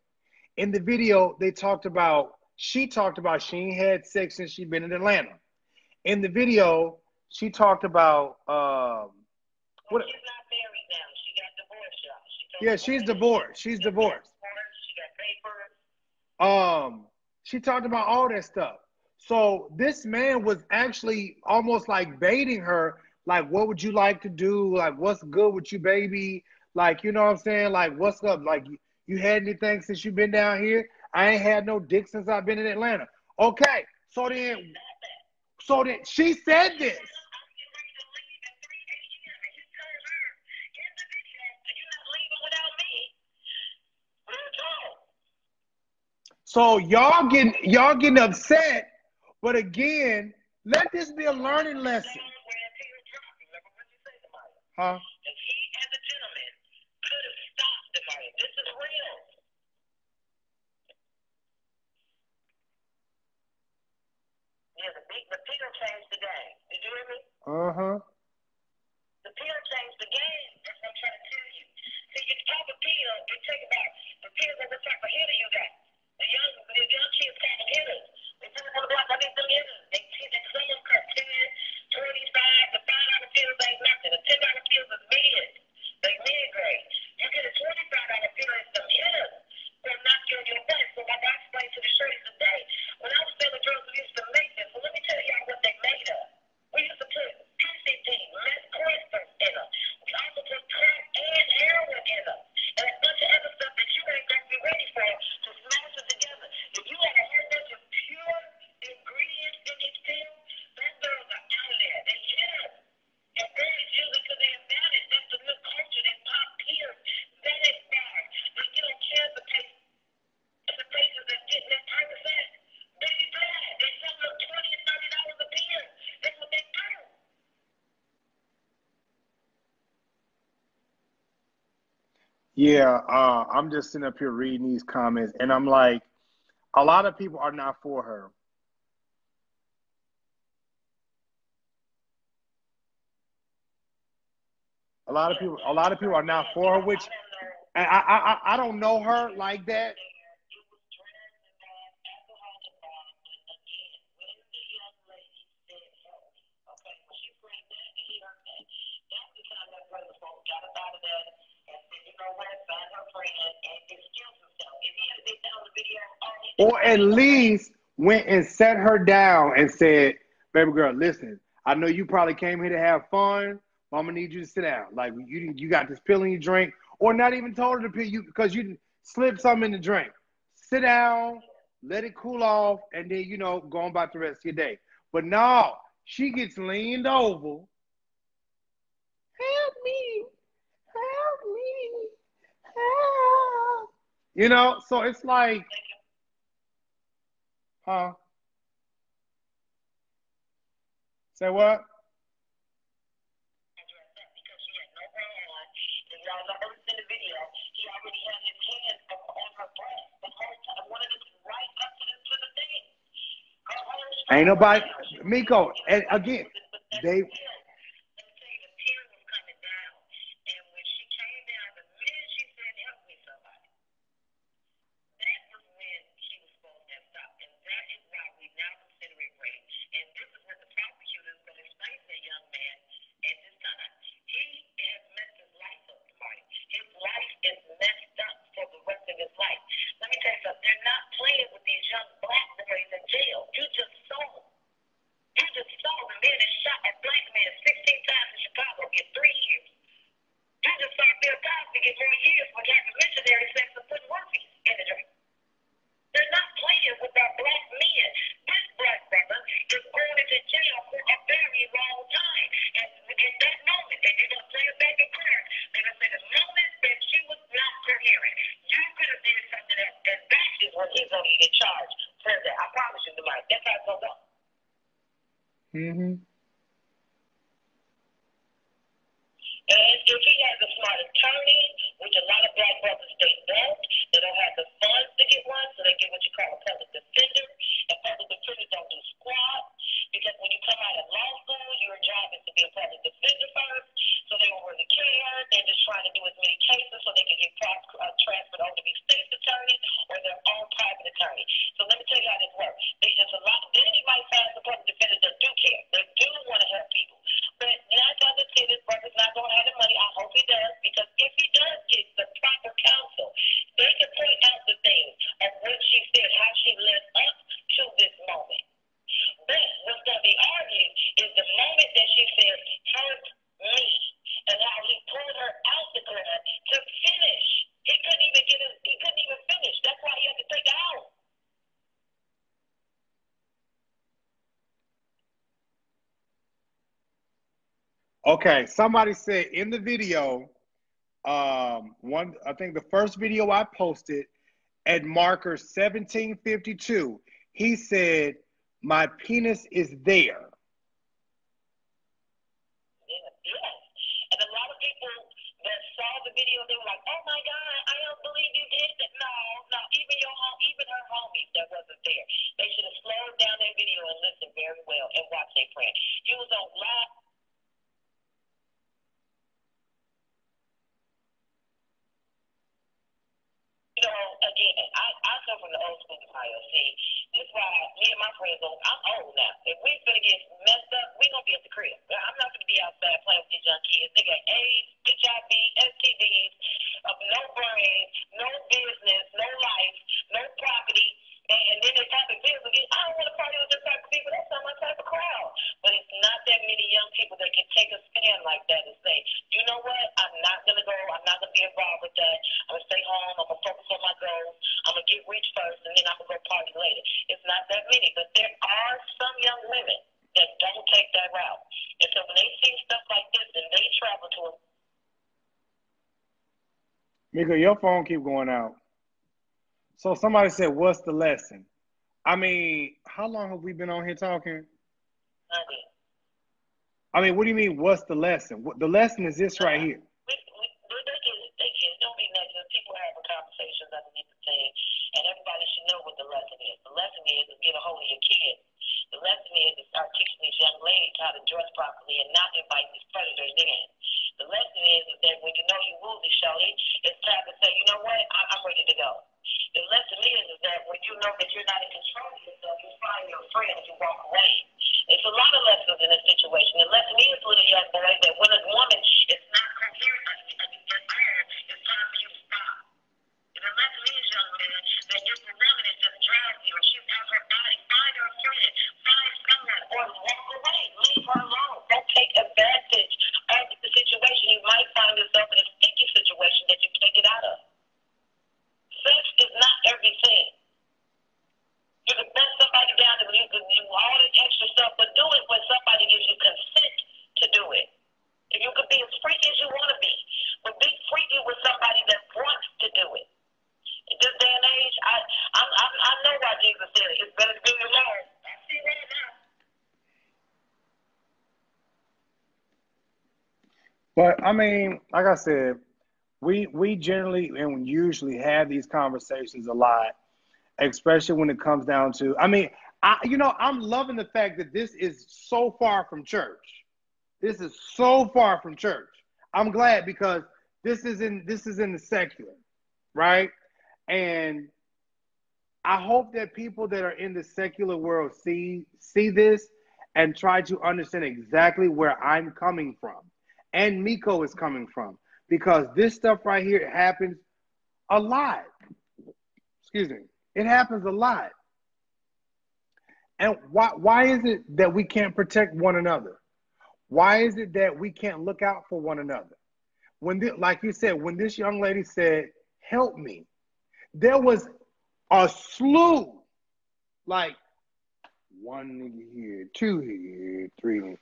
Speaker 4: In the video, she talked about she ain't had sex since she been in Atlanta. In the video, she talked about
Speaker 2: she's not married now. She got divorced, y'all.
Speaker 4: Yeah, she's divorced. She's divorced.
Speaker 2: She got papers.
Speaker 4: She talked about all that stuff. So this man was actually almost like baiting her. Like, what would you like to do? Like, what's good with you, baby? Like, you know what I'm saying? Like, what's up? Like, you had anything since you've been down here? I ain't had no dick since I've been in Atlanta. Okay, so then she said this. So y'all getting upset, but again, let this be a learning lesson. Huh?
Speaker 2: And he, as a gentleman, could have stopped DeMario. This is real. Yeah, the pill changed the game. Did you hear me?
Speaker 4: Uh-huh.
Speaker 2: The pill changed the game. That's what I'm trying to tell you. See, you pop a pill, you take about the pills of what type of hitter you got. The young kids call them hitters. They put them on the block, I need them hitters. They sell them cut 10, 25, the $5 pills ain't nothing. The $10 pills is mid. They mid-grade. You get a $25 pill and some hitters. They'll knock you on your butt. So like I explained to the shorties today, when I was selling drugs, we used to make them. So let me tell y'all what they made of. We used to put PCP, meth crystals in them. We also put crack and heroin in them. And a bunch of other stuff that you ain't going to be ready for to smash it together. If you had a whole bunch of pure ingredients in these pills, those girls are out of there. They hit them. And girls use it because they're advantage. That's the new culture. They pop pills. That is bad. They get on cancer patients. And the patients that get that type of that, they be bad. They sell them $20 and $30 a pill. That's what they do.
Speaker 4: Yeah, I'm just sitting up here reading these comments, and I'm like, a lot of people are not for her. A lot of people are not for her, which and I don't know her like that. Or at least went and sat her down and said, baby girl, listen, I know you probably came here to have fun, but I'm gonna need you to sit down. Like you got this pill in your drink, or not even told her to pill you because you slipped something in the drink. Sit down, let it cool off, and then go on about the rest of your day. But no, she gets leaned over. Help me, help me, help. So it's like, huh? Say what? Ain't nobody, Mikko, and again, they. Mm-hmm.
Speaker 2: And if he has a smart attorney, which a lot of black brothers they don't have the funds to get one, so they get what you call a public defender. And public defenders don't do squat because when you come out of law school, your job is to be a public defender first. So they don't really care. They're just trying to do as many cases so they can get transferred over to be state's attorney or their own private attorney. So let me tell you how this works. There's just a lot. Then you might find some public defenders that do care. They do want to help people. But 9 times out of 10, this brother's not going to have the money. I hope he does, because if he does get the proper counsel, they can point out the things of what she said, how she led up to this moment. But what's going to be argued is the moment that she said, hurt me, and how he pulled her out the club to finish. He couldn't even finish. That's why he had to take her out.
Speaker 4: Okay, somebody said in the video, I think the first video I posted at marker 1752, he said, "My penis is there."
Speaker 2: Yes. And a lot of people that saw the video, they were like, "Oh my God, I don't believe you did that." No, even her homies that wasn't there. They should have slowed down their video and listened very well and watched their friend. He was on live. Again, I come from the old school Ohio. See, this is why me and my friends, I'm old now. If we finna get messed up, we gonna be at the crib. I'm not gonna be outside playing with these young kids. They got AIDS, HIV, STDs, no brain, no business, no life, no property, and then they pop pills again. I don't want to party with this type of people. That's not my type of crowd. But it's not that many young people that can take a stand like that and say, you know what, I'm not gonna go. I'm not gonna be involved with that. I'm gonna stay home. I'm gonna focus on my goals. I'm gonna get rich first, and then I'm gonna go party later. It's not that many, but there are some young women that don't take that route. And so when they see stuff like this, and they travel to a
Speaker 4: Mikko, your phone keep going out. So somebody said, "What's the lesson?" I mean, how long have we been on here talking? I mean, what do you mean, what's the lesson? The lesson is this right here.
Speaker 2: Don't be negative. People having conversations underneath the thing, and everybody should know what the lesson is. The lesson is get a hold of your kids. The lesson is start teaching these young ladies how to dress properly and not invite these predators in. The lesson is that when you know you woozy, shorty, it's time to say, you know what, I'm ready to go. The lesson is that when you know that you're not in control of yourself, you find your friend and you walk away. It's a lot of lessons in this situation. The lesson is, little young boy, that when a woman is not coherent it's time for you to stop. And the lesson is, young man, that if a woman is just drowsy or she's out her body, find her friend, find someone, or walk away, leave her alone.
Speaker 4: But I mean, like I said, we generally and usually have these conversations a lot, especially when it comes down to. I mean, I'm loving the fact that this is so far from church. This is so far from church. I'm glad because this is in the secular, right? And I hope that people that are in the secular world see this and try to understand exactly where I'm coming from and Mikko is coming from, because this stuff right here happens a lot. Excuse me. It happens a lot. And why is it that we can't protect one another? Why is it that we can't look out for one another? Like you said, when this young lady said, "Help me," there was a slew, like one nigga here, two here, three.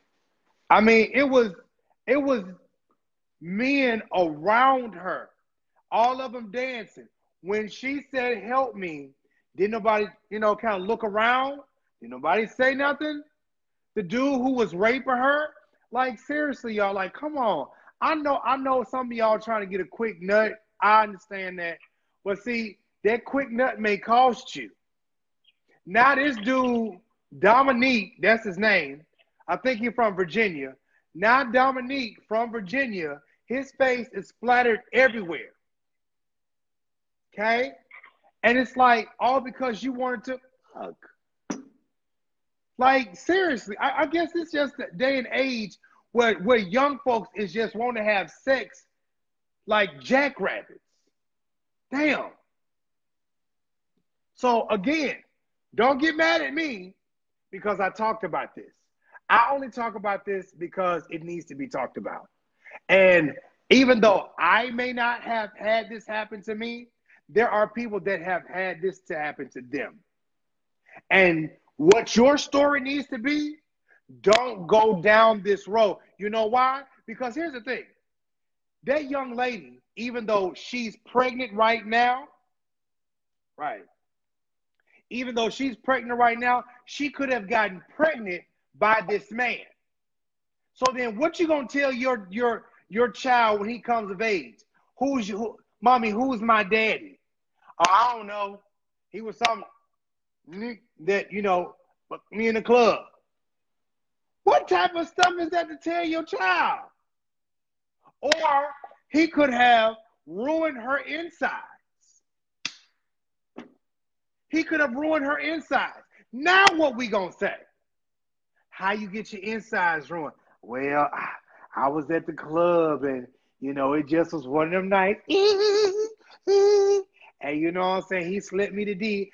Speaker 4: I mean, it was men around her, all of them dancing. When she said, "Help me," didn't nobody, kind of look around? Didn't nobody say nothing? The dude who was raping her, like seriously, y'all, like come on. I know some of y'all trying to get a quick nut. I understand that. But see, that quick nut may cost you. Now this dude, Dominique, that's his name. I think he's from Virginia. Now Dominique from Virginia, his face is splattered everywhere. Okay? And it's like all because you wanted to hug. Like seriously, I guess it's just the day and age where young folks is just want to have sex like jackrabbits. Damn. So again, don't get mad at me because I talked about this. I only talk about this because it needs to be talked about. And even though I may not have had this happen to me, there are people that have had this to happen to them. And what your story needs to be, don't go down this road. You know why? Because here's the thing. That young lady, even though she's pregnant right now, right? Even though she's pregnant right now, she could have gotten pregnant by this man. So then what you going to tell your child when he comes of age? Mommy, who's my daddy? Oh, I don't know. He was some that, me in the club. What type of stuff is that to tell your child? Or he could have ruined her insides. He could have ruined her insides. Now what we gonna say? How you get your insides ruined? Well, I was at the club and, it just was one of them nights. And you know what I'm saying? He slipped me the D.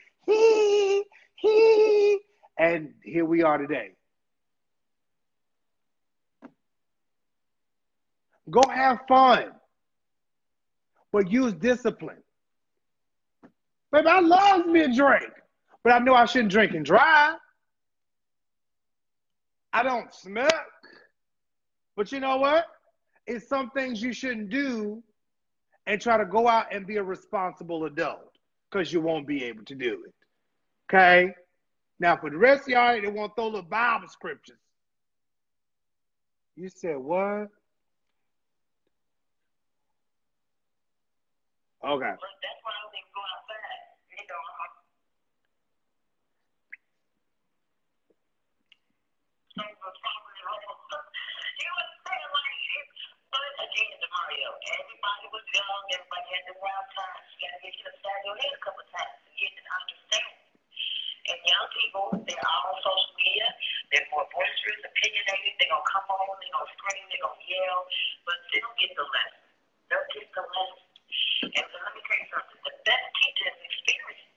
Speaker 4: And here we are today. Go have fun. But use discipline. Baby, I love me a drink. But I know I shouldn't drink and drive. I don't smoke. But you know what? It's some things you shouldn't do and try to go out and be a responsible adult because you won't be able to do it. Okay? Now, for the rest of y'all that want to throw little Bible scriptures, you said what? Okay.
Speaker 2: That's why I don't even go outside. You were saying like it, but again, DeMario, everybody was young, everybody had the wild times. You gotta get you upside your head a couple of times to get an understanding. And young people, they're all on social media, they're more boisterous, opinionated, they're gonna come on, they're gonna scream, they're gonna yell, but they don't get the lesson. They'll get the lesson. And so let me tell you something, the best teacher is experience.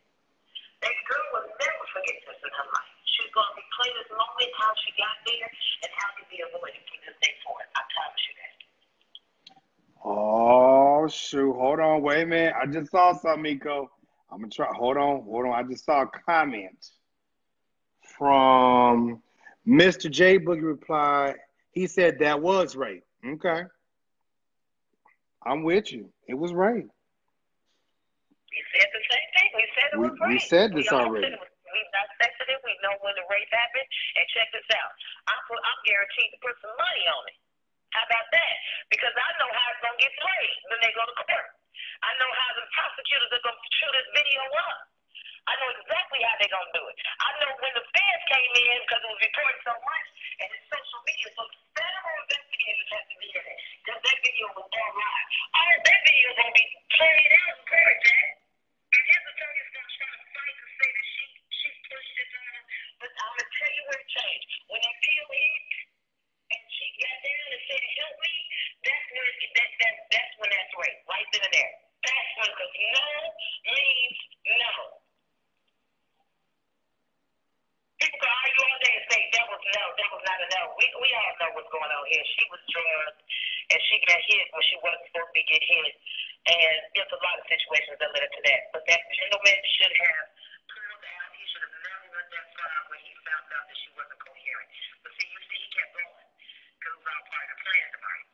Speaker 2: That girl will never forget this in her life. She's going to replay this moment, how she got there, and how to be avoided from this day forward. I promise you that.
Speaker 4: Oh, shoot. Hold on. Wait a minute. I just saw something, Mikko. I'm going to try. Hold on. I just saw a comment from Mr. J. Boogie reply. He said that was rape. Okay. I'm with you. It was rape.
Speaker 2: We said the same thing. We said it was rape.
Speaker 4: We said this already.
Speaker 2: We dissected it. We know when the rape happened. And check this out. I'm guaranteed to put some money on it. How about that? Because I know how it's going to get played when they go to court. I know how the prosecutors are going to chew this video up. I know exactly how they're going to do it. I know when the feds came in, because it was reported so much, and it's social media, so federal investigators have to be in it, because that video was online. All that video is going to be played out in court, Jack. And his attorney is going to try to fight and say that she pushed it on him. But I'm going to tell you where it changed. When that pill hit, and she got down and said, help me, that's when that's rape, right then and there. That's when, because no means no. People can argue all day and say that was not a no. We all know what's going on here. She was drugged, and she got hit when she wasn't supposed to get hit. And there's a lot of situations that led up to that. But that gentleman should have pulled out. He should have never went that far when he found out that she wasn't coherent. But see, he kept going. Because it was all part of the plan tonight.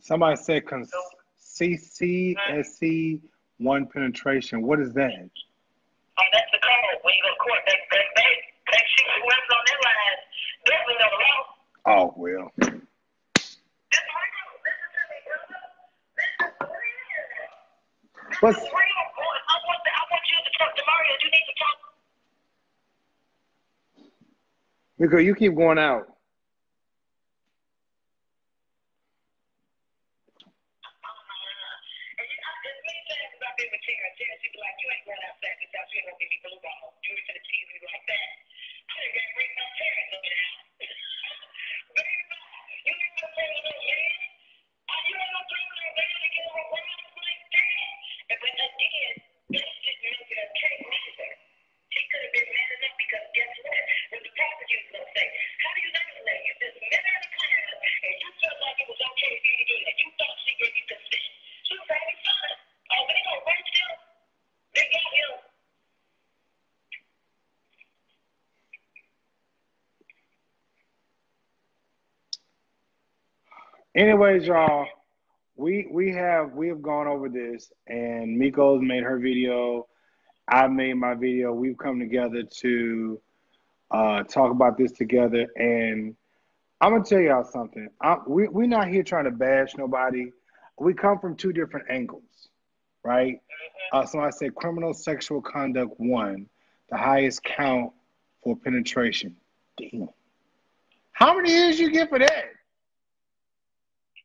Speaker 4: Somebody said CCSC1 penetration. What is that?
Speaker 2: Oh, that's the code. When you go to court, they shoot whoever's on their line. Definitely know the law.
Speaker 4: Oh, well.
Speaker 2: That's real. Listen to me, brother. This is real.
Speaker 4: What's...
Speaker 2: This is real, boy. I want you to talk to Mario. You need to talk.
Speaker 4: Mikko, you keep going out.
Speaker 2: She'd be like, you ain't going outside this house. You ain't going to give me blue ball. You ain't going to tease me like that. I ain't going to bring my parents up in the house. Baby, you ain't going to play with no man. You ain't going to play with no man and get around like that. And when I did, that didn't make it okay neither. She could have been mad enough because guess what? What the prosecutor's going to say, how do you know that? You just met her in the class and you felt like it was okay for you to do that. You thought she gave you consent. She was having fun. Oh, they going to rape him. They got him.
Speaker 4: Anyways, y'all, we have gone over this, and Mikko's made her video. I made my video. We've come together to talk about this together, and I'm gonna tell y'all something. We're not here trying to bash nobody. We come from two different angles, right? So I said criminal sexual conduct 1, the highest count for penetration. Damn. How many years you get for that?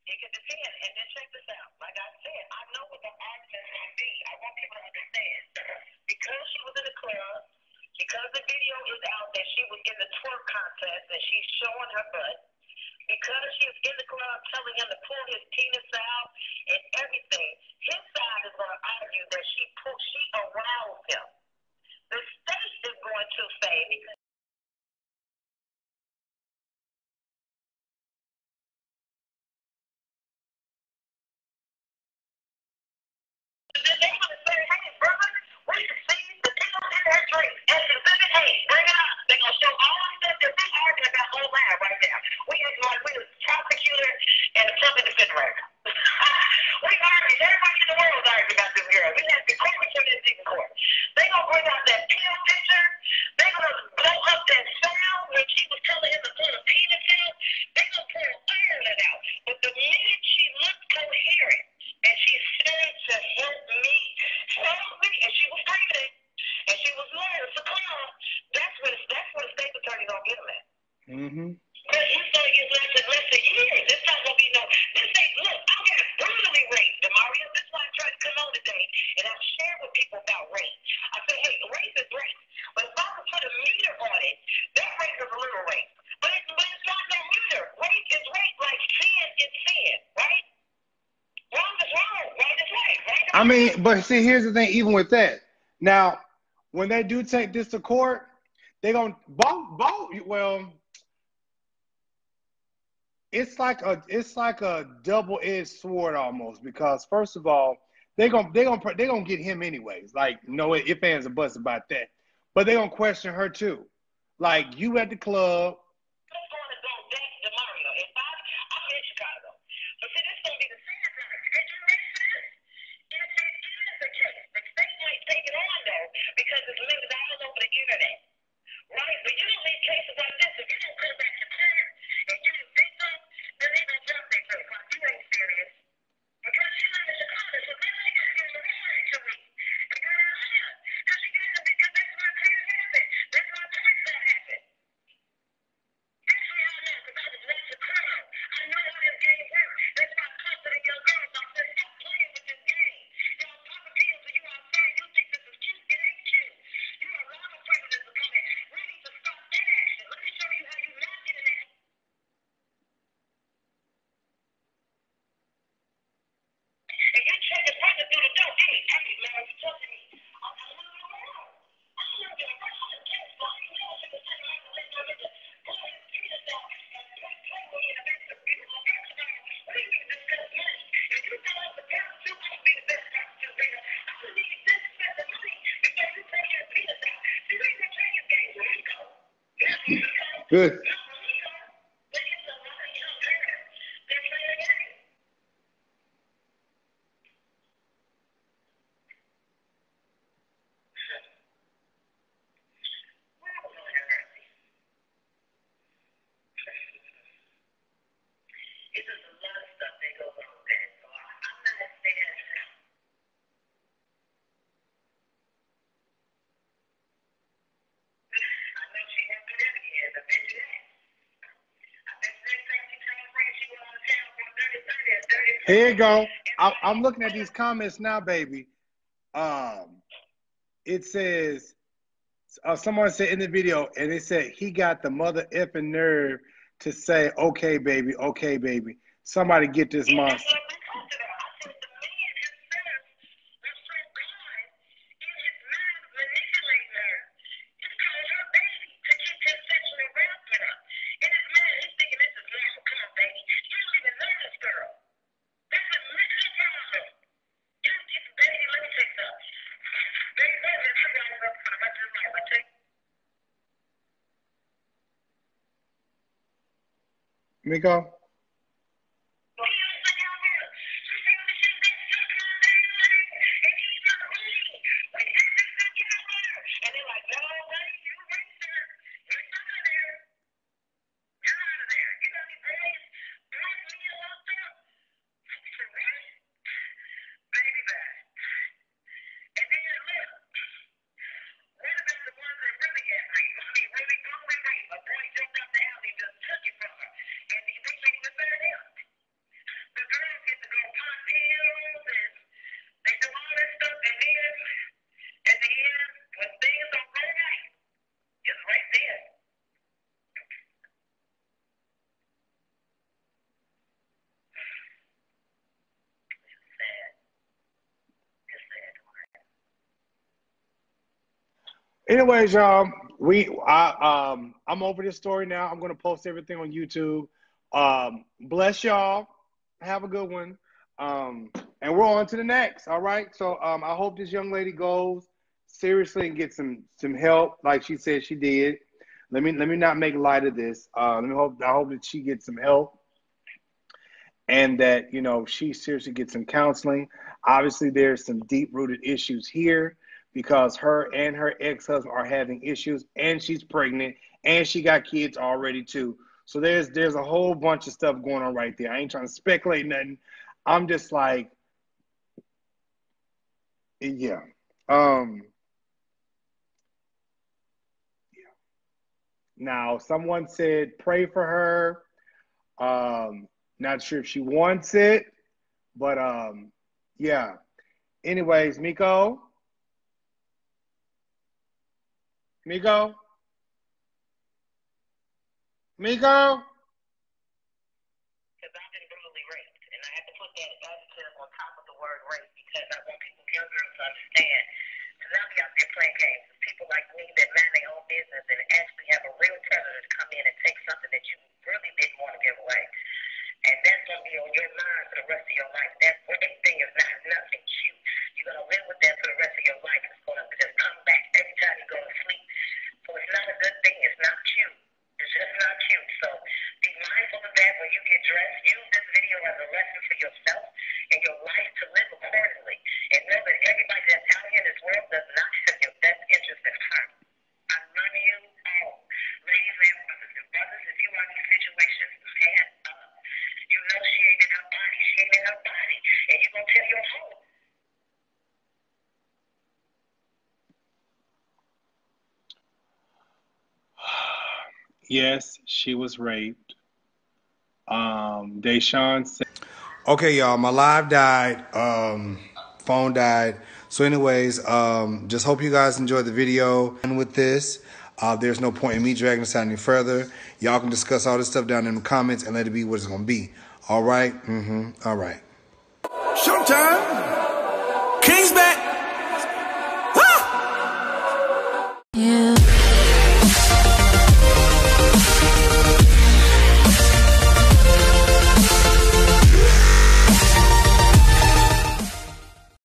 Speaker 2: It can depend. And then check this out. Like I said, I know what the argument can be. I want people to understand. Because she was in the club, because the video is out that she was in the twerk contest and she's showing her butt, because she's in the club telling him to pull his penis out and everything, his side is going to argue that she aroused him. The state is going to say, because they're going to say, hey, brother, we can see the deal in that drink. And the exhibit, hey, bring it up. They're going to show all the stuff that we're arguing about online right now. We the prosecutor and the public defender. We arguing. Everybody in the world is arguing about this girl. We have to court for this in court. They're going to bring out that pill picture. They're going to blow up that sound when she was telling him to pull a penis out. They're going to pull Ireland out. But the minute she looked coherent, and she said to help me, and she was breathing, and she was low, supply. That's what the state attorney gonna get him at.
Speaker 4: Mm-hmm.
Speaker 2: But he's gonna get less and less of years. It's not gonna be no. This ain't look. I got brutally raped, DeMario. This is why I tried to come on today, and I'm sharing with people about rape. I say, hey, rape is rape, but if I could put a meter on it, that rape is a little rape. But it's not no meter. Rape is rape, like sin is sin, right? Wrong is wrong. Right is right. Right is
Speaker 4: I mean, but see, here's the thing. Even with that, now when they do take this to court, they gonna both. Well, it's like a double-edged sword almost, because first of all, they gonna get him anyways. Like, no ifs, ands, or buts about that. But they gonna question her too. Like, you at the club.
Speaker 2: I'm going to go back to Mario. If I'm in Chicago, but see, this is gonna be the same thing. Did you make sense? Right, but you don't need cases like this. If you don't come back to court and you the victim, then they gonna drop their case. Like, you ain't serious. Because she live in Chicago, so now she got to get in the morning to me. And go down here. Because she got to, because that's my pain happened. That's my choice that happened. Actually, I know, because I was watching criminal. I know how this game works. That's why I'm confident young girls. I said, stop playing with this game. Y'all popping pills when you outside. You think this is cute. It ain't cute. You are wrong for predators to come in. We need to stop that action. Let me show you how you not get in that. And you check the brother through the door. Hey, man, you talking to me. I'm not moving around. I'm moving around. I can't fly. You know, she was saying, I'm going to let pull his penis out and play with me in the bedroom. You know, first of all, we need to discuss money. If you throw out the prostitute, I'm going to be the best prostitute, nigga. I'm going to need this set of money before you pull your penis out. See, we can play this game with Mikko. Yeah, Mikko.
Speaker 1: Good.
Speaker 2: Not with Mikko. But it's a lot of young girls. They're playing the game. It's just a lot of stuff that goes on with that. So I'm not a fan. I know she has good evidence. I bet you that. I bet you next time she tell a friend she went on the town from 30
Speaker 4: Here you go. I'm looking at these comments now, baby. It says someone said in the video, and it said he got the mother effing nerve to say, "Okay, baby, okay, baby." Somebody get this monster.
Speaker 2: That's what we talked about. I said the man himself was so gone in his mind manipulating her. It's called her baby to keep his sexual harassment up. In his mind, he's thinking this is normal. Come on, baby. You don't even know this girl. That's a mixed problem. You just, baby, let me take some. Baby, let me take some for the rest of his life. I take.
Speaker 4: Mikko?
Speaker 2: The girls get to go pop pills and they do all this stuff, and then at the end, when things don't go right, it's right there. It's sad. It's sad.
Speaker 4: Anyways, y'all, I'm over this story now. I'm gonna post everything on YouTube. Bless y'all. Have a good one. And we're on to the next. All right. So I hope this young lady goes seriously and gets some help, like she said she did. Let me not make light of this. I hope that she gets some help, and that she seriously gets some counseling. Obviously, there's some deep-rooted issues here because her and her ex-husband are having issues, and she's pregnant, and she got kids already too. So there's a whole bunch of stuff going on right there. I ain't trying to speculate nothing. I'm just like, yeah. Now, someone said pray for her. Not sure if she wants it, but yeah. Anyways, Mikko? Mikko? Mikko?
Speaker 2: Because I've been brutally raped, and I have to put that adjective on top of the word rape because I want people, young girls, to understand. To not be out there playing games. It's people like me that mind their own business and actually have a real predator to come in and take something that you really didn't want to give away. And that's going to be on your mind for the rest of your life. That raping thing is not nothing cute. You're going to live with that for the rest of your life. It's going to just come back every time you go to sleep. So it's not a good thing. It's not cute. It's just not cute. So be mindful of that when you get dressed. Use this video as a lesson for yourself and your life to live accordingly. And know that everybody that's out here in this world does not have your best interest at heart. I love you all.
Speaker 4: Yes, she was raped. Deshaun said.
Speaker 1: Okay, y'all, my live died. Phone died. So anyways, just hope you guys enjoyed the video. And with this, there's no point in me dragging this out any further. Y'all can discuss all this stuff down in the comments and let it be what it's going to be. All right? All right.
Speaker 5: Showtime. King's back.